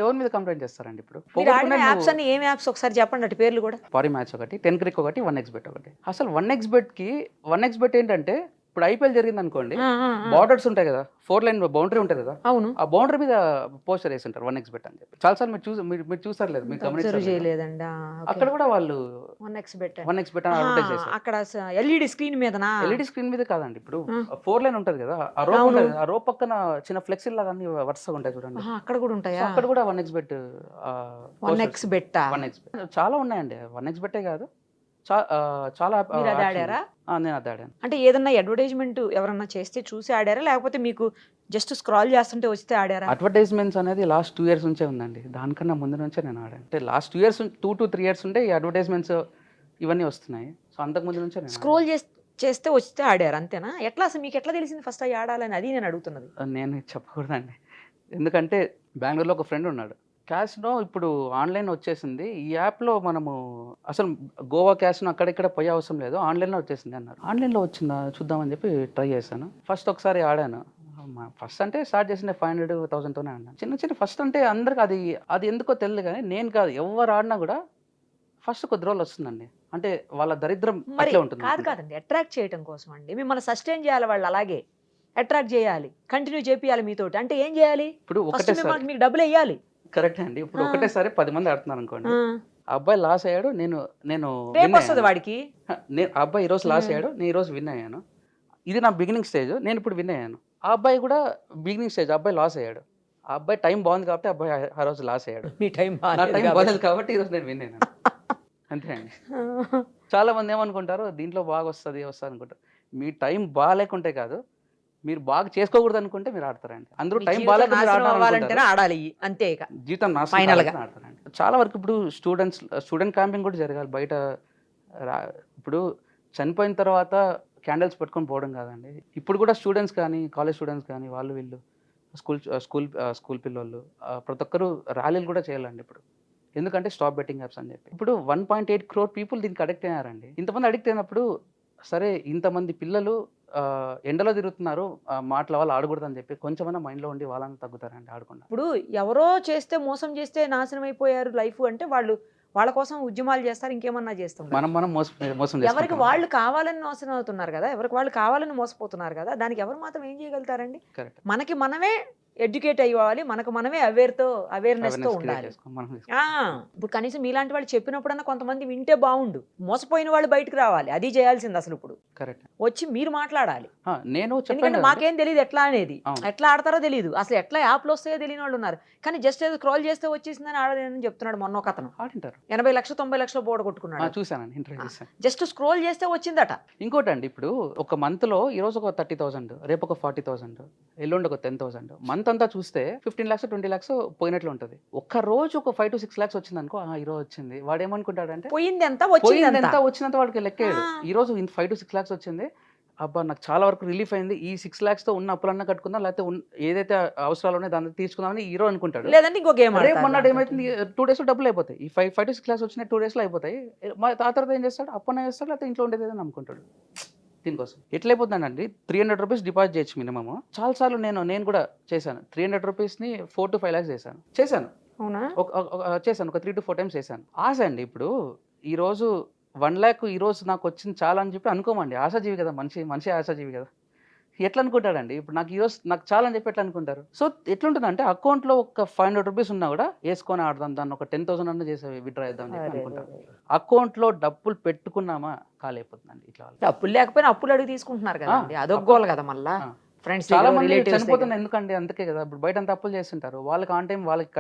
ఎవరి మీద కంప్లైంట్ చేస్తారండి? ఇప్పుడు యాప్స్ అన్ని ఏం యాప్స్ ఒకసారి చెప్పండి, అటు పేర్లు కూడా. పారి మ్యాచ్ ఒకటి, 10 Crick ఒకటి, 1xBet ఒకటి. అసలు 1xBet ఏంటంటే, ఇప్పుడు ఐపీఎల్ జరిగింది అనుకోండి, బార్డర్స్ ఉంటాయి కదా, 4 line బౌండరీ ఉంటుంది కదా, అవును, ఆ బౌండరీ మీద పోస్టర్ వేసి ఉంటారు 1xBet అని చెప్పి. చాలా సార్లు మీరు చూసారు లేదు, మీరు గమనించలేదండి. అక్కడ కూడా వాళ్ళు 1xBet అని అడ్వర్టైజ్ చేశారు. అక్కడ ఎల్ఈడి స్క్రీన్ మీద, ఎల్ఈడి స్క్రీన్ మీద కాదండి, ఇప్పుడు 4 line ఉంటది కదా, ఆ రోప్ పక్కన చిన్న ఫ్లెక్సీ లాగా అన్ని వరుసగా ఉంటాయి చూడండి, అక్కడ కూడా ఉంటాయా? అక్కడ కూడా 1xBet చాలా ఉన్నాయండి. 1xBet కాదు, చాలా. నేను అది ఆడాను. అంటే ఏదన్నా అడ్వర్టైజ్మెంట్ ఎవరన్నా చేస్తే చూసి ఆడారా, లేకపోతే మీకు జస్ట్ స్క్రాల్ చేస్తుంటే వస్తే ఆడారా? అడ్వర్టైజ్మెంట్స్ అనేది లాస్ట్ 2 years నుంచే ఉందండి. దానికన్నా ముందు నుంచే నేను ఆడాను. అంటే లాస్ట్ 2 to 3 years ఉంటే ఈ అడ్వర్టైజ్మెంట్స్ ఇవన్నీ వస్తున్నాయి. సో అంతకు ముందు నుంచే స్క్రోల్ చేస్తే వస్తే ఆడారు అంతేనా? ఎట్లా అసలు మీకు ఎట్లా తెలిసింది ఫస్ట్ అవి ఆడాలని? అది నేను అడుగుతున్నది. నేను చెప్పకూడదండి, ఎందుకంటే బెంగళూరులో ఒక ఫ్రెండ్ ఉన్నాడు. క్యాష్నో ఇప్పుడు ఆన్లైన్ వచ్చేసింది, ఈ యాప్లో మనము అసలు గోవా క్యాష్నో అక్కడిక్కడ పోయే అవసరం లేదు, ఆన్లైన్లో వచ్చేసింది అన్నారు. ఆన్లైన్లో వచ్చిందా చూద్దామని చెప్పి ట్రై చేశాను. ఫస్ట్ ఒకసారి ఆడాను. ఫస్ట్ అంటే స్టార్ట్ చేసిండే 500,000తోనే ఆడినాను. చిన్న ఫస్ట్ అంటే అందరికి అది ఎందుకో తెలియదు, కానీ నేను కాదు ఎవరు ఆడినా కూడా ఫస్ట్ కొద్ది రోజులు వస్తుందండి. అంటే వాళ్ళ దరిద్రం అట్లే ఉంటుంది. కాదండి, అట్రాక్ట్ చేయడం కోసం అండి, మిమ్మల్ని సస్టైన్ చేయాలి వాళ్ళు, అలాగే అట్రాక్ట్ చేయాలి, కంటిన్యూ చేయాలి మీతోటి. అంటే ఏం చేయాలి? ఇప్పుడు మీకు డబ్బులు వేయాలి. కరెక్ట్ అండి. ఇప్పుడు ఒకటేసారి 10 మంది ఆడుతున్నారు అనుకోండి, అబ్బాయి లాస్ అయ్యాడు, నేను వస్తుంది వాడికి. అబ్బాయి ఈ రోజు లాస్ అయ్యాడు, నేను ఈ రోజు విన్ అయ్యాను. ఇది నా బిగినింగ్ స్టేజ్, నేను ఇప్పుడు విన్ అయ్యాను. ఆ అబ్బాయి కూడా బిగినింగ్ స్టేజ్, అబ్బాయి లాస్ అయ్యాడు. ఆ అబ్బాయి టైం బాగుంది కాబట్టి అబ్బాయి ఆ రోజు లాస్ అయ్యాడు. మీ టైం బాగాలేదు కాబట్టి ఈ రోజు నేను విన్ అయ్యాను. అంతే అండి. చాలా మంది ఏమనుకుంటారు, దీంట్లో బాగా వస్తుంది అనుకుంటారు. మీ టైం బాగాలేకుంటే కాదు, మీరు బాగా చేసుకోకూడదు అనుకుంటే మీరు ఆడతారండి. అందరూ మీ టైం జీవితం బాగాలేక మీరు నాశనం అవ్వాలంటేనే ఆడాలనుకుంటారు. ఆడాలి అంతే ఇక. జీవితం నాశనం Final గా. కావాలని ఆడతారండి. చాలా వరకు ఇప్పుడు స్టూడెంట్ క్యాంపింగ్ కూడా జరగాలి బయట. ఇప్పుడు చనిపోయిన తర్వాత క్యాండిల్స్ పెట్టుకొని పోవడం కాదండి. ఇప్పుడు కూడా స్టూడెంట్స్ కానీ కాలేజ్ స్టూడెంట్స్ కానీ వాళ్ళు వీళ్ళు స్కూల్ పిల్లలు ప్రతి ఒక్కరు ర్యాలీలు కూడా చేయాలండి ఇప్పుడు. ఎందుకంటే స్టాప్ బెట్టింగ్ యాప్స్ అని చెప్పి. ఇప్పుడు 1.8 crore పీపుల్ దీనికి అడిక్ట్ అయ్యారండి. ఇంతమంది అడిక్ట్ అయినప్పుడు సరే ఇంతమంది పిల్లలు ఎండలో తిరుగుతున్నారు, మాటల వాళ్ళు ఆడకూడదని చెప్పి కొంచెమైనా మైండ్లో ఉండి వాళ్ళని తగ్గుతారండి ఆడకుండా. ఇప్పుడు ఎవరో చేస్తే మోసం చేస్తే నాశనం అయిపోయారు లైఫ్ అంటే వాళ్ళ కోసం ఉద్యమాలు చేస్తారు, ఇంకేమన్నా చేస్తారు. మనం మోసం ఎవరికి చేసుకుంటున్నాం. వాళ్ళు కావాలని నాశనం అవుతున్నారు కదా, ఎవరికి వాళ్ళు కావాలని మోసపోతున్నారు కదా, దానికి ఎవరు మాత్రం ఏం చేయగలుగుతారండి? కరెక్ట్. మనకి మనమే ఎడ్యుకేట్ అయ్యాలి, మనకు మనమే అవేర్నెస్ తో ఉండాలి. ఇప్పుడు కనీసం మీలాంటి వాళ్ళు చెప్పినప్పుడన్నా కొంతమంది వింటే బాగుండు. మోసపోయిన వాళ్ళు బయటకు రావాలి, అది చేయాల్సింది అసలు. ఇప్పుడు కరెక్ట్. వచ్చి మీరు మాట్లాడాలి. నేను ఎందుకంటే చెప్పాను మాకేం తెలియదు ఎట్లా అనేది, అవును. ఎట్లా ఆడతారో తెలియదు, అసలు ఎట్లా యాప్లు వస్తాయో తెలియని వాళ్ళు ఉన్నారు. కానీ జస్ట్ ఏదో స్క్రోల్ చేస్తే వచ్చేసిందని ఆడలేనని చెప్తున్నాడు మొన్న ఒక అతను. ఆడింటారు. 80 లక్షలు 90 లక్షలు బోర్డు కొట్టుకున్నాడు. చూసానండి, ఇంటర్వ్యూ చేశాను. జస్ట్ స్క్రోల్ చేస్తే వచ్చిందట. ఇంకోటి అండి, ఇప్పుడు ఒక మంత్ లో ఈ రోజు ఒక 30,000, రేపు ఒక 40,000, ఎల్లుండి ఒక 10,000, మంత్ అంతా చూస్తే 15 lakhs 20 lakhs పోయినట్లు ఉంటుంది. ఒక్క రోజు ఒక 5 to 6 lakhs వచ్చింది అనుకో, ఈ రోజు వచ్చింది. వాడు ఏమనుకుంటాడంటే పోయింది ఎంత పోయింది ఎంత వచ్చింది వచ్చినంత వాడికి లెక్కాడు. ఈ రోజు 5 to 6 lakhs వచ్చింది, అబ్బా నాకు చాలా వరకు రిలీఫ్ అయింది, ఈ 6 lakhs తో ఉన్న అప్పులన్నా కట్టుకుందాం, లేకపోతే ఏదైతే అవసరాలు ఉన్నాయో దాన్ని తీసుకుందామని ఈ రోజు అనుకుంటాడు. లేదంటే ఇంకో గేమ్ రేపు మొన్నటి ఏమైతుంది, 2 days లో డబ్బులు అయిపోతాయి. ఈ 5 to 6 lakhs వచ్చినాయి 2 days లో అయిపోతాయి. ఆ తర్వాత ఏం చేస్తాడు, అప్పన్న చేస్తాడు, లేకపోతే ఇంట్లో ఉండేది ఏదైనా నమ్ముకుంటాడు. దీనికోసం ఎట్లయిపోతుందండి, 300 rupees డిపాజిట్ చేయొచ్చు మినిమమ్. చాలాసార్లు నేను కూడా చేశాను. 300 rupeesని 4 to 5 lakhs చేశాను. అవునా? చేశాను ఒక 3 to 4 times చేశాను. ఆశ అండి, ఇప్పుడు ఈ రోజు 1 lakh ఈ రోజు నాకు వచ్చింది చాలా అని చెప్పి అనుకోమండి. ఆశాజీవి కదా మనిషి ఆశాజీవి కదా. ఎట్లా అనుకుంటాడండి, ఇప్పుడు నాకు ఈరోజు నాకు చాలా అని చెప్పి ఎట్లా అనుకుంటారు. సో ఎట్లుంటుందంటే అకౌంట్లో ఒక 500 rupees ఉన్నా కూడా వేసుకొని ఆడదాం, దాన్ని ఒక 10,000 అన్న చేసి విత్డ్రా చేద్దాం అని చెప్పి అనుకుంటారు. అకౌంట్లో డబ్బులు పెట్టుకున్నామా కాలేకపోతుందండి. ఇట్లా డబ్బులు లేకపోయినా అప్పులు అడిగి తీసుకుంటున్నారు కదండి, అదొక గోల్ కదా. మళ్ళా ఫ్రెండ్స్ చాలా మంది చనిపోతున్నారు ఎందుకండి, అందుకే కదా. ఇప్పుడు బయట అంతా అప్పులు చేస్తుంటారు, వాళ్ళకి ఆన్ టైం వాళ్ళకి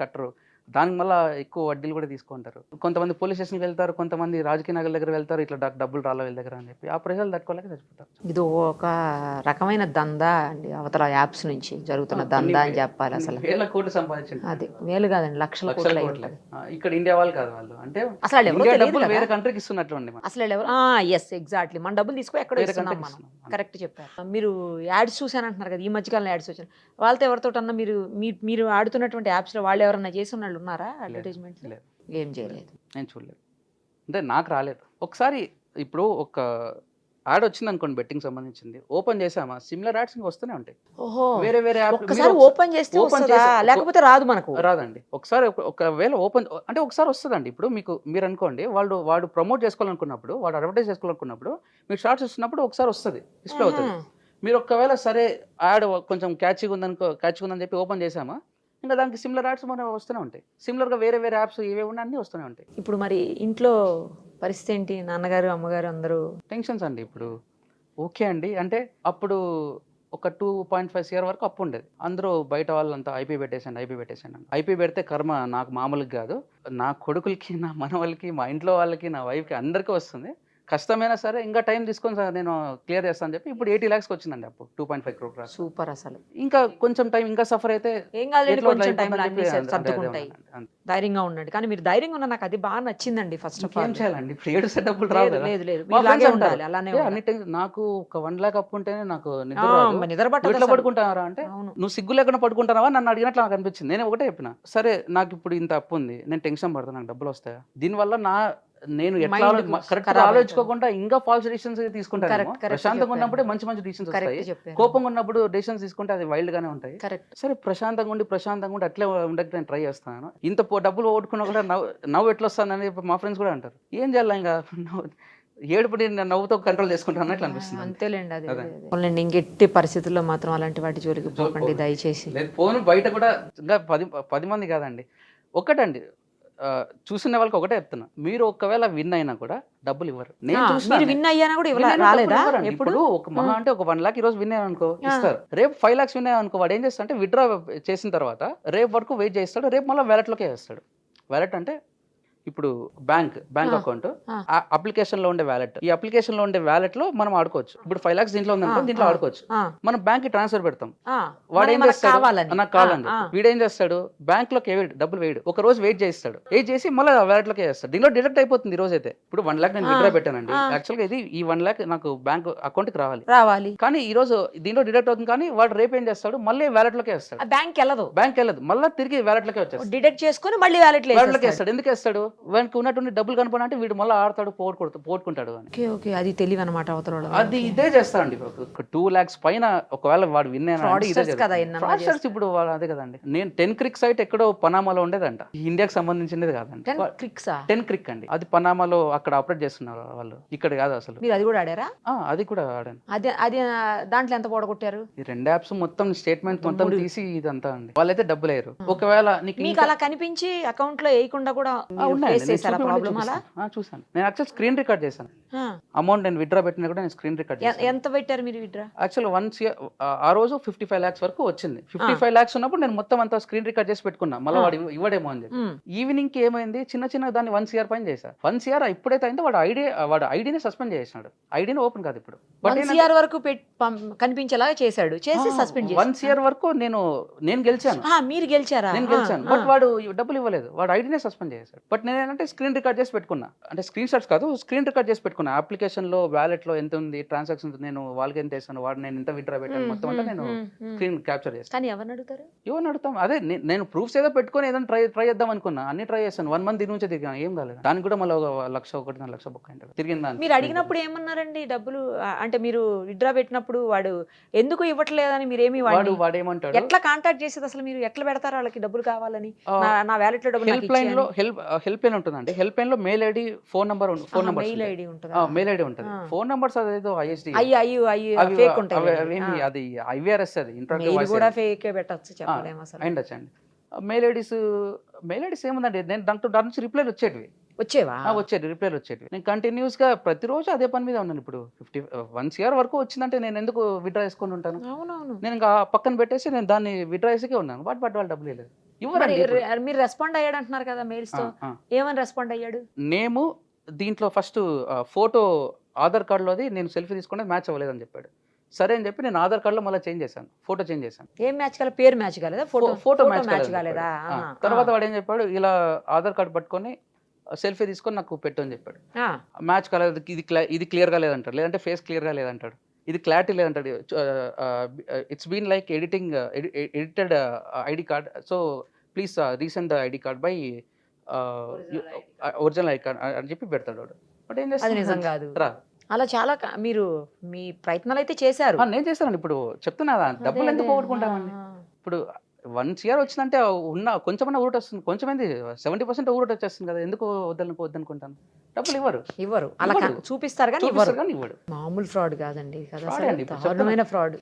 కట్టరు, దానికి మళ్ళీ ఎక్కువ వడ్డీలు కూడా తీసుకుంటారు. కొంతమంది పోలీస్ స్టేషన్కి వెళ్తారు, కొంతమంది రాజకీయ నాయకుల దగ్గర వెళ్తారు, ఇట్లా డబ్బులు రాలే వీళ్ళ దగ్గర అని చెప్పి ఆ ప్రెషర్లు తట్టుకోలేక చచ్చిపోతారు. ఇది ఒక రకమైన దందా అండి, అవతల యాప్స్ నుంచి జరుగుతున్న దందా అని చెప్పాలి. అసలు వేల కోట్లు సంపాదించండి. అది వేలు కాదండి, లక్షల కోట్లు. ఇక్కడ ఇండియా వాళ్ళు కాదు వాళ్ళు, అంటే అసలు వాళ్ళు ఎవరో ఇండియా తెలియదు డబ్బులు కదా. వేరే కంట్రీకి ఇస్తున్నట్లు అండి. అసలు వాళ్ళు ఎవరు? ఎస్ ఎగ్జాక్ట్లీ, మన డబ్బులు తీసుకో ఎక్కడ వేరే ఇస్తున్నాం countryకి మనం. ఇస్తున్నాం. కరెక్ట్ చెప్పారు. మీరు యాడ్స్ చూసానంటున్నారు కదా, ఈ మధ్యకాలంలో యాడ్స్ వచ్చాను. వాళ్ళతో ఎవరితోటన్నా మీరు ఆడుతున్నటువంటి యాప్స్లో వాళ్ళు ఎవరన్నా చేసిన వాళ్ళు ఉన్నారా? అడ్వర్టైజ్మెంట్ లేదు, ఏం చేయలేదు, నేను చూడలేదు, అంటే నాకు రాలేదు. ఒకసారి ఇప్పుడు ఒక యాడ్ వచ్చింది అనుకోండి, బెట్టింగ్ సంబంధించింది, ఓపెన్ చేసామా సిమిలర్ యాడ్స్ ఇంకా వస్తూనే ఉంటాయి. ఓహో, వేరే వేరే యాప్ ఒక్కసారి ఓపెన్ చేస్తే వస్తుందా? లేకపోతే రాదు మనకు? రాదండి. ఒకవేళ ఓపెన్ అంటే ఒకసారి వస్తుందండి. ఇప్పుడు మీరు అనుకోండి, వాడు ప్రమోట్ చేసుకోవాలనుకున్నప్పుడు, వాడు అడ్వర్టైజ్ చేసుకోవాలనుకున్నప్పుడు, మీరు షార్ట్స్ ఇస్తున్నప్పుడు ఒకసారి వస్తుంది, డిస్ప్లే అవుతుంది. మీరు ఒకవేళ సరే యాడ్ కొంచెం క్యాచ్గా ఉందని చెప్పి ఓపెన్ చేసామా, ఇంకా దానికి సిమిలర్ యాడ్స్ మనకు వస్తూనే ఉంటాయి. సిమిలర్గా వేరే యాప్స్ ఏవే ఉన్నా అన్నీ వస్తూనే ఉంటాయి. ఇప్పుడు మరి ఇంట్లో పరిస్థితి ఏంటి? నాన్నగారు అమ్మగారు అందరూ టెన్షన్స్ అండి. ఇప్పుడు ఓకే అండి, అంటే అప్పుడు ఒక 2.5 years వరకు అప్పు ఉండేది. అందరూ బయట వాళ్ళంతా ఐపీ పెట్టేసాను. ఐపీ పెడితే కర్మ నాకు మామూలుగా కాదు, నా కొడుకులకి, నా మనవాళ్ళకి, మా ఇంట్లో వాళ్ళకి, నా వైఫ్కి అందరికీ వస్తుంది. కష్టమైనా సరే ఇంకా టైం తీసుకొని నేను క్లియర్ చేస్తాను చెప్పి ఇప్పుడు 80 lakhs వచ్చిందండి అప్పు, 2.5 crore. సూపర్. అసలు ఇంకా కొంచెం టైం ఇంకా సఫర్ అయితే ఏం కాదు, కొంచెం టైం సర్దుకుంటాయి. ధైర్యంగా ఉండండి. కానీ మీరు ధైర్యంగా ఉన్నా, నాకు అది బాగా నచ్చిందండి. ఫస్ట్ ఆఫ్ ఆల్ ఏం చేయాలండి, ఇప్పుడు ఏడు డబ్బులు రావు కదా. లేదు, ఇలాగే ఉండాలి, అలానే నాకు ఒక 1 lakh అప్పు ఉంటేనే నాకు నిద్ర ఎట్లా పడుకుంటారా అంటే, నువ్వు సిగ్గు లేకుండా పడుకుంటావా నన్ను అడిగినట్లు నాకు అనిపించింది. నేను ఒకటే చెప్పిన, సరే నాకు ఇప్పుడు ఇంత అప్పు ఉంది, నేను టెన్షన్ పడతాను, నాకు డబ్బులు వస్తాయా, దీనివల్ల నేను ఎట్లా కరెక్ట్ ఆలోచించుకోకుండా ఇంకా ఫాల్స్ డిసిషన్స్ తీసుకుంటాను. ప్రశాంతంగా ఉన్నప్పుడే మంచి డిసిషన్స్ వస్తాయి, కోపంగా ఉన్నప్పుడు డిసిషన్స్ తీసుకుంటే అది వైల్డ్ గానే ఉంటాయి. సరే ప్రశాంతంగా ఉండి అట్లే ఉండక నేను ట్రై చేస్తాను. ఇంత డబ్బులు ఓడుకున్నా కూడా నవ్వు ఎట్లా వస్తానని మా ఫ్రెండ్స్ కూడా అంటారు. ఏం చేయాలి, ఇంకా ఏడుపు నవ్వుతో కంట్రోల్ చేసుకుంటాను అట్లా అనిపిస్తుంది. అంతేలేండి, అదే ఇంకెట్టి పరిస్థితుల్లో మాత్రం అలాంటి వాటి జోలికి పోకండి దయచేసి. ఫోన్ బయట కూడా ఇంకా 10 మంది కాదండి, ఒకటండి చూసిన వాళ్ళకి ఒకటే చెప్తున్నా, మీరు ఒకవేళ విన్ అయినా కూడా డబ్బులు ఇవ్వరు. నేను విన్ అయ్యానా కూడా రాలేదా? ఇప్పుడు ఒక మహా అంటే ఒక 1 lakh ఈ రోజు విన్ అయ్యాను అనుకో ఇస్తారు. రేపు 5 lakhs విన్ అయ్యాను అనుకో, వాడు ఏం చేస్తాడు అంటే విత్డ్రా చేసిన తర్వాత రేపు వరకు వెయిట్ చేస్తాడు, రేపు మళ్ళీ వ్యాలెట్లోకి వేస్తాడు. వ్యాలెట్ అంటే ఇప్పుడు బ్యాంక్ అకౌంట్, అప్లికేషన్ లో ఉండే వ్యాలెట్, ఈ అప్లికేషన్ లో ఉండే వ్యాలెట్ లో మనం ఆడుకోవచ్చు. ఇప్పుడు 5 lakhs దీంట్లో ఉందనుకో, దీంట్లో ఆడుకోవచ్చు. మనం బ్యాంక్ కి ట్రాన్స్ఫర్ పెడతాం. వాడు ఏం చేస్తాడు, నాకు కావాలని వీడు ఏం చేస్తాడు, బ్యాంక్ లోకి డబ్బులు వేయడు, ఒక రోజు వెయిట్ చేస్తాడు, వెయిట్ చేసి మళ్ళీ వ్యాలెట్ లోకి వేస్తాడు. దీనిలో డిడక్ట్ అయిపోతుంది. ఈ రోజు అయితే ఇప్పుడు 1 lakh నేను విత్డ్రా పెట్టానండి, యాక్చువల్ గా ఇది ఈ 1 lakh నాకు బ్యాంక్ అకౌంట్ కి రావాలి, కానీ ఈ రోజు దీనిలో డిడక్ట్ అవుతుంది. కానీ వాడు రేపు ఏం చేస్తాడు, మళ్ళీ వ్యాలెట్ లోకి వేస్తాడు. బ్యాంక్ వెళ్ళదు, మళ్ళీ తిరిగి వ్యాలెట్ లోకి వచ్చేస్తాడు, డిడక్ట్ చేసుకుని మళ్ళీ వ్యాలెట్ లోకి వేస్తాడు. ఎందుకు వేస్తాడు, వానికి ఉన్నటువంటి డబ్బులు కనపడంటే వీడు మళ్ళీ ఆడతాడు, పోగొట్టుకుంటాడు. ఓకే, అది తెలివి అనమాట అవతల. అది ఇదే చేస్తారండి. 2 lakhs పైన ఒకవేళ వాడు విన్ ఇప్పుడు అదే కదండి. నేను 10 క్రిక్ సైట్ ఎక్కడో పనామాలో ఉండేదంట, ఇండియాకి సంబంధించినది కాదండి. 10 క్రిక్ అండి, అది పనామాలో అక్కడ ఆపరేట్ చేస్తున్నారు వాళ్ళు, ఇక్కడ కాదు అసలు. మీరు అది కూడా ఆడారా? అది కూడా ఆడాను. అది దాంట్లో ఎంత పోగొట్టారు? ఈ 2 యాప్స్ మొత్తం స్టేట్మెంట్ మొత్తం తీసి ఇదంతా అండి. వాళ్ళైతే డబ్బులు వేయరు. ఒకవేళ మీకు అలా కనిపించి అకౌంట్ లో వేయకుండా కూడా చూసాను. నేను యాక్చువల్ స్క్రీన్ రికార్డ్ చేశాను. అమౌంట్ నేను విత్డ్రా పెట్టినా కూడా నేను స్క్రీన్ రికార్డ్ చేశాను. ఎంత పెట్టారు మీరు విత్డ్రా? యాక్చువల్ వన్స్ ఆ రోజు 55 lakhs వరకు వచ్చింది. 55 lakhs ఉన్నప్పుడు నేను మొత్తం అంతా స్క్రీన్ రికార్డ్ చేసి పెట్టుకున్నా, మళ్ళీ వాడు ఇవ్వడేమో అని చెప్పి. ఈవినింగ్ కి ఏమైంది, చిన్న దాన్ని 1 CR పైన చేశాను. 1 CR ఎప్పుడైతే అయిందో వాడు ఐడిని సస్పెండ్ చేసినాడు. ఐడిని ఓపెన్ కాదు ఇప్పుడు. 1 CR వరకు కనిపించేలాగా చేశాడు, చేసి సస్పెండ్ చేశాడు. 1 CR వరకు నేను గెలిచాను. మీరు గెలిచారా? నేను గెలిచాను, బట్ వాడు డబ్బులు ఇవ్వలేదు. వాడు ఐడినే సస్పెండ్ చేశాడు. బట్ నేను ఏంటంటే స్క్రీన్ రికార్డ్ చేసి పెట్టుకున్నా, అంటే స్క్రీన్ షాట్స్ కాదు, స్క్రీన్ రికార్డ్ చేసి పెట్టుకున్నా. అప్లికేషన్ లో వ్యాలెట్ లో ఎంత ఉంది, ట్రాన్సాక్షన్ నేను వాళ్ళకి ఎంత వేసాను, వాడు నేను ఎంత విత్డ్రా పెట్టాను, మొత్తం అంటే నేను స్క్రీన్ క్యాప్చర్ చేస్తాను. కానీ ఎవరిని అడుగుతారు? ఎవరిని అడుగుతాం? అదే నేను ప్రూఫ్స్ ఏదో పెట్టుకుని ఏదైనా ట్రై చేద్దాం అనుకున్నా, అన్ని ట్రై చేశాను. 1 month దీని నుంచే తిరిగాను, ఏం కాలేదు. దానికి కూడా మళ్ళీ 1.5 లక్ష బుక్ అయింది తిరిగిందా. మీరు అడిగినప్పుడు ఏమన్నారండి డబ్బులు? అంటే మీరు విత్డ్రా పెట్టినప్పుడు వాడు ఎందుకు ఇవ్వట్లేదని మీరేమి వాడు ఏమంటాడు, ఎట్లా కాంటాక్ట్ చేసేది అసలు? మీరు ఎట్లా పెడతారు వాళ్ళకి డబ్బులు కావాలని? నా వ్యాలెట్ లో డబ్బులు హెల్ప్ లైన్ ఉంటుందండి. హెల్ప్ లైన్ లో mail ID, phone number mail ID ఉంటుంది. ఫోన్ నంబర్స్ అదేదో ISD ఫేక్ ఉంటాయి, అది IVRS, అది కూడా ఫేక్ పెట్టచ్చు, చెప్పలేము అసలు. అండి మెయిల్ ఐడీస్ ఏముందండి, నేను దాంట్లో దాని నుంచి రిప్లైలు వచ్చేటివి. రిప్లైలు వచ్చేటివి. నేను కంటిన్యూస్ గా ప్రతిరోజు అదే పని మీద ఉన్నాను. ఇప్పుడు 1 CR వరకు వచ్చిందంటే నేను ఎందుకు విత్డ్రా చేసుకొని ఉంటాను? నేను ఇంకా పక్కన పెట్టేసి నేను దాన్ని విత్డ్రా చేసే ఉన్నాను. బట్ వాళ్ళు డబ్బులు లేదు, ఇవ్వరండి. మీరు రెస్పాండ్ అయ్యాడు అంటున్నారు కదా మెయిల్స్ తో, ఏమని రెస్పాండ్ అయ్యాడు? నేము దీంట్లో ఫస్ట్ ఫోటో ఆధార్ కార్డులోది నేను సెల్ఫీ తీసుకుంటే మ్యాచ్ అవ్వలేదని చెప్పాడు. సరే అని చెప్పి నేను ఆధార్ కార్డులో మళ్ళీ చేంజ్ చేశాను, ఫోటో చేంజ్ చేశాను. ఏం మ్యాచ్ కాలేదు? పేరు మ్యాచ్ కాలేదా? ఫోటో మ్యాచ్ కాలేదా? తర్వాత వాడు ఏం చెప్పాడు, ఇలా ఆధార్ కార్డు పట్టుకొని సెల్ఫీ తీసుకొని నాకు పెట్టు అని చెప్పాడు. మ్యాచ్ కాలేదు, ఇది క్లియర్ గా లేదంటాడు, లేదంటే ఫేస్ క్లియర్ గా లేదంటాడు, ఇది క్లారిటీ లేదంటాడు. It's been like edited ID card, so please recent the ID card by original ID card అని చెప్పి పెడతాడు వాడు. బట్ ఏం చేస్తాడు, నిజం కాదు. అలా చాలా మీరు మీ ప్రయత్నాలు అయితే చేశారు. నేను చేస్తానండి. ఇప్పుడు చెప్తున్నా, డబ్బులు ఎందుకు పోగొట్టుకుంటామండి. ఇప్పుడు 1 CR వచ్చిందంటే ఉన్న కొంచెమన్నా ఊరట వస్తుంది, కొంచెమైంది 70% ఊరట వచ్చేస్తుంది కదా, ఎందుకు వద్దనుకుంటాను. డబ్బులు ఇవ్వరు, అలా చూపిస్తారు కానీ ఇవ్వడు. మామూలు ఫ్రాడ్ కాదండి, దారుణమైన ఫ్రాడ్.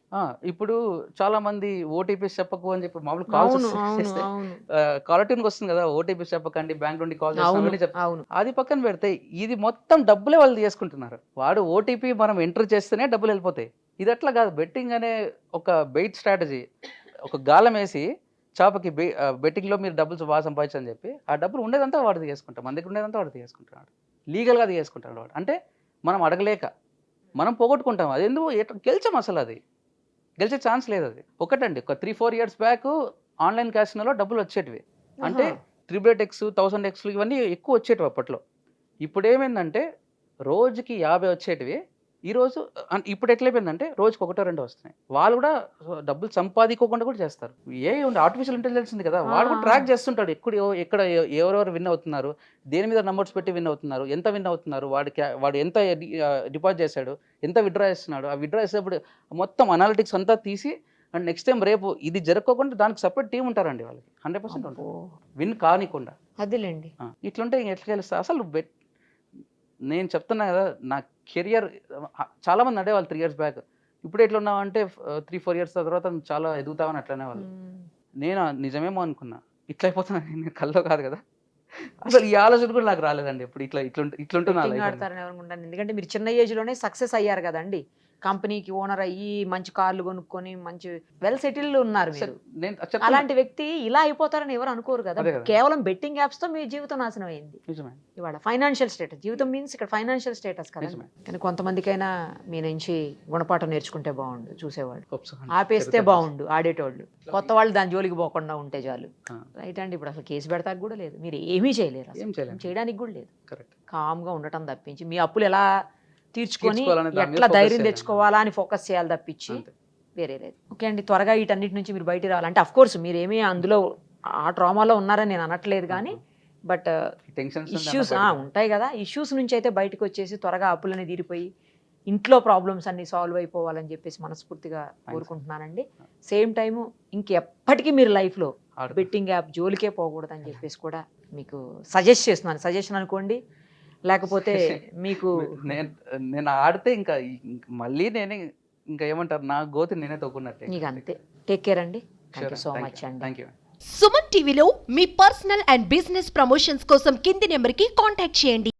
ఇప్పుడు చాలా మంది ఓటీపీస్ చెప్పకు అని చెప్పి మామూలు కాల్స్ కాలర్ ట్యూన్కి వస్తుంది కదా, ఓటీపీస్ చెప్పకండి, బ్యాంక్ నుండి కాల్ చేస్తాను. అది పక్కన పెడితే ఇది మొత్తం డబ్బులే వాళ్ళు తీసుకుంటున్నారు. వాడు ఓటీపీ మనం ఎంటర్ చేస్తేనే డబ్బులు వెళ్ళిపోతాయి. ఇది అట్లా కాదు. బెట్టింగ్ అనే ఒక బెయిట్ స్ట్రాటజీ, ఒక గాలం వేసి చేపకి బెట్టింగ్లో మీరు డబ్బులు బాగా సంపాదించు అని చెప్పి ఆ డబ్బులు ఉండేదంతా వాడు తీసుకుంటాం, మన దగ్గర ఉండేదంతా వాడు తీసుకుంటున్నాడు, లీగల్గా తీసుకుంటాడు వాడు. అంటే మనం అడగలేక మనం పోగొట్టుకుంటాం. అది ఎందుకు గెలిచాం, అసలు అది గెలిచే ఛాన్స్ లేదు. అది ఒకటండి, ఒక 3-4 years బ్యాక్ ఆన్లైన్ క్యాసినోలో డబ్బులు వచ్చేటివి, అంటే 300x 1000x ఇవన్నీ ఎక్కువ వచ్చేటివి అప్పట్లో. ఇప్పుడు ఏమైందంటే రోజుకి 50 వచ్చేటివి, ఈరోజు ఇప్పుడు ఎట్లయిపోయిందంటే రోజుకి 1-2 వస్తున్నాయి. వాళ్ళు కూడా డబ్బులు సంపాదించుకోకుండా కూడా చేస్తారు. ఆర్టిఫిషియల్ ఇంటెలిజెన్స్ ఉంది కదా, వాడు కూడా ట్రాక్ చేస్తుంటాడు ఎక్కడ ఎవరెవరు విన్ అవుతున్నారు, దేని మీద నంబర్స్ పెట్టి విన్ అవుతున్నారు, ఎంత విన్ అవుతున్నారు, వాడు ఎంత డిపాజిట్ చేశాడు, ఎంత విత్డ్రా చేస్తున్నాడు. ఆ విత్డ్రా చేసేటప్పుడు మొత్తం అనాలిటిక్స్ అంతా తీసి, అండ్ నెక్స్ట్ టైం రేపు ఇది జరగకుండా దానికి సపరేట్ టీం ఉంటారండి, వాళ్ళకి 100% ఉంటారు విన్ కానికుండా. అదేలేండి. ఇట్లుంటే ఎట్లా గెలుస్తా అసలు. నేను చెప్తున్నా కదా, నా కెరియర్ చాలామంది అంటే వాళ్ళు 3 years బ్యాక్, ఇప్పుడు ఎట్లా ఉన్నామంటే 3-4 years తర్వాత చాలా ఎదుగుతామని అట్లనే వాళ్ళు. నేను నిజమేమో అనుకున్నా, ఇట్లా అయిపోతున్నా నేను కల్లో కాదు కదా, అసలు ఈ ఆలోచన కూడా నాకు రాలేదండి. ఇప్పుడు ఇట్లుంటున్నా. ఎందుకంటే మీరు చిన్న ఏజ్ లోనే సక్సెస్ అయ్యారు కదండి, కంపెనీకి ఓనర్ అయ్యి మంచి కార్లు కొనుక్కొని మంచి వెల్ సెటిల్డ్ ఉన్నారు సార్, మీరు. నేను చెప్తున్నా- అలాంటి వ్యక్తి ఇలా అయిపోతారని ఎవరు అనుకోరు కదా. అదే కదా. కేవలం బెట్టింగ్ యాప్స్ తో మీ జీవితం నాశనం అయింది. నిజమే. ఇవాళ ఫైనాన్షియల్ స్టేటస్, జీవితం మీన్స్ ఇక్కడ ఫైనాన్షియల్ స్టేటస్ కదా. నిజమే. కానీ కొంతమందికైనా మీ నుంచి గుణపాఠం నేర్చుకుంటే బాగుండు చూసేవాళ్ళు, Hopes so. ఆపేస్తే బాగుండు ఆడేటోళ్ళు, కొత్త వాళ్ళు దాని జోలికి పోకుండా ఉంటే చాలు. ఆ. రైట్ అండి. ఇప్పుడు అసలు కేసు పెడతానికి కూడా లేదు, మీరు ఏమీ చేయలేరు, అసలు ఏం చేయలేం. చేయడానికి కూడా లేదు. కరెక్ట్. కామ్గా ఉండటం తప్పించి మీ అప్పులు ఎలా తీర్చుకొని తీర్చుకోవాలనే దాని మీద ఎట్లా focus ధైర్యం చేయాలి. తెచ్చుకోవాలా అని ఫోకస్ చేయాలి తప్పించి అంతే. వేరే లేదు. ఓకే అండి, త్వరగా వీటన్నిటి నుంచి మీరు బయట రావాలంటే అఫ్ కోర్స్ మీరేమీ అందులో ఆ ట్రామాలో ఉన్నారని నేను అనట్లేదు, కానీ బట్ టెన్షన్స్ ఇష్యూస్ ఉంటాయి కదా, ఇష్యూస్ నుంచి అయితే బయటకు వచ్చేసి త్వరగా అప్పులని తీరిపోయి ఇంట్లో ప్రాబ్లమ్స్ అన్ని సాల్వ్ అయిపోవాలని చెప్పేసి మనస్ఫూర్తిగా కోరుకుంటున్నానండి. సేమ్ టైము ఇంకెప్పటికీ మీరు లైఫ్లో బెట్టింగ్ యాప్ జోలికే పోకూడదని చెప్పేసి కూడా మీకు సజెస్ట్ చేస్తున్నాను. సజెషన్ అనుకోండి, లేకపోతే మీకు నేను ఆడితే ఇంకా మళ్ళీ నేనే ఇంకా ఏమంటారు, నా గోతి నేనే తొక్కున్నట్టే. మీకు అంతే. టేక్ కేర్ అండి. థ్యాంక్ యూ సో మచ్ అండి. Thank you. సుమన్ టీవీలో మీ పర్సనల్ అండ్ బిజినెస్ ప్రమోషన్స్ కోసం కింది నెంబర్కి కాంటాక్ట్ చేయండి.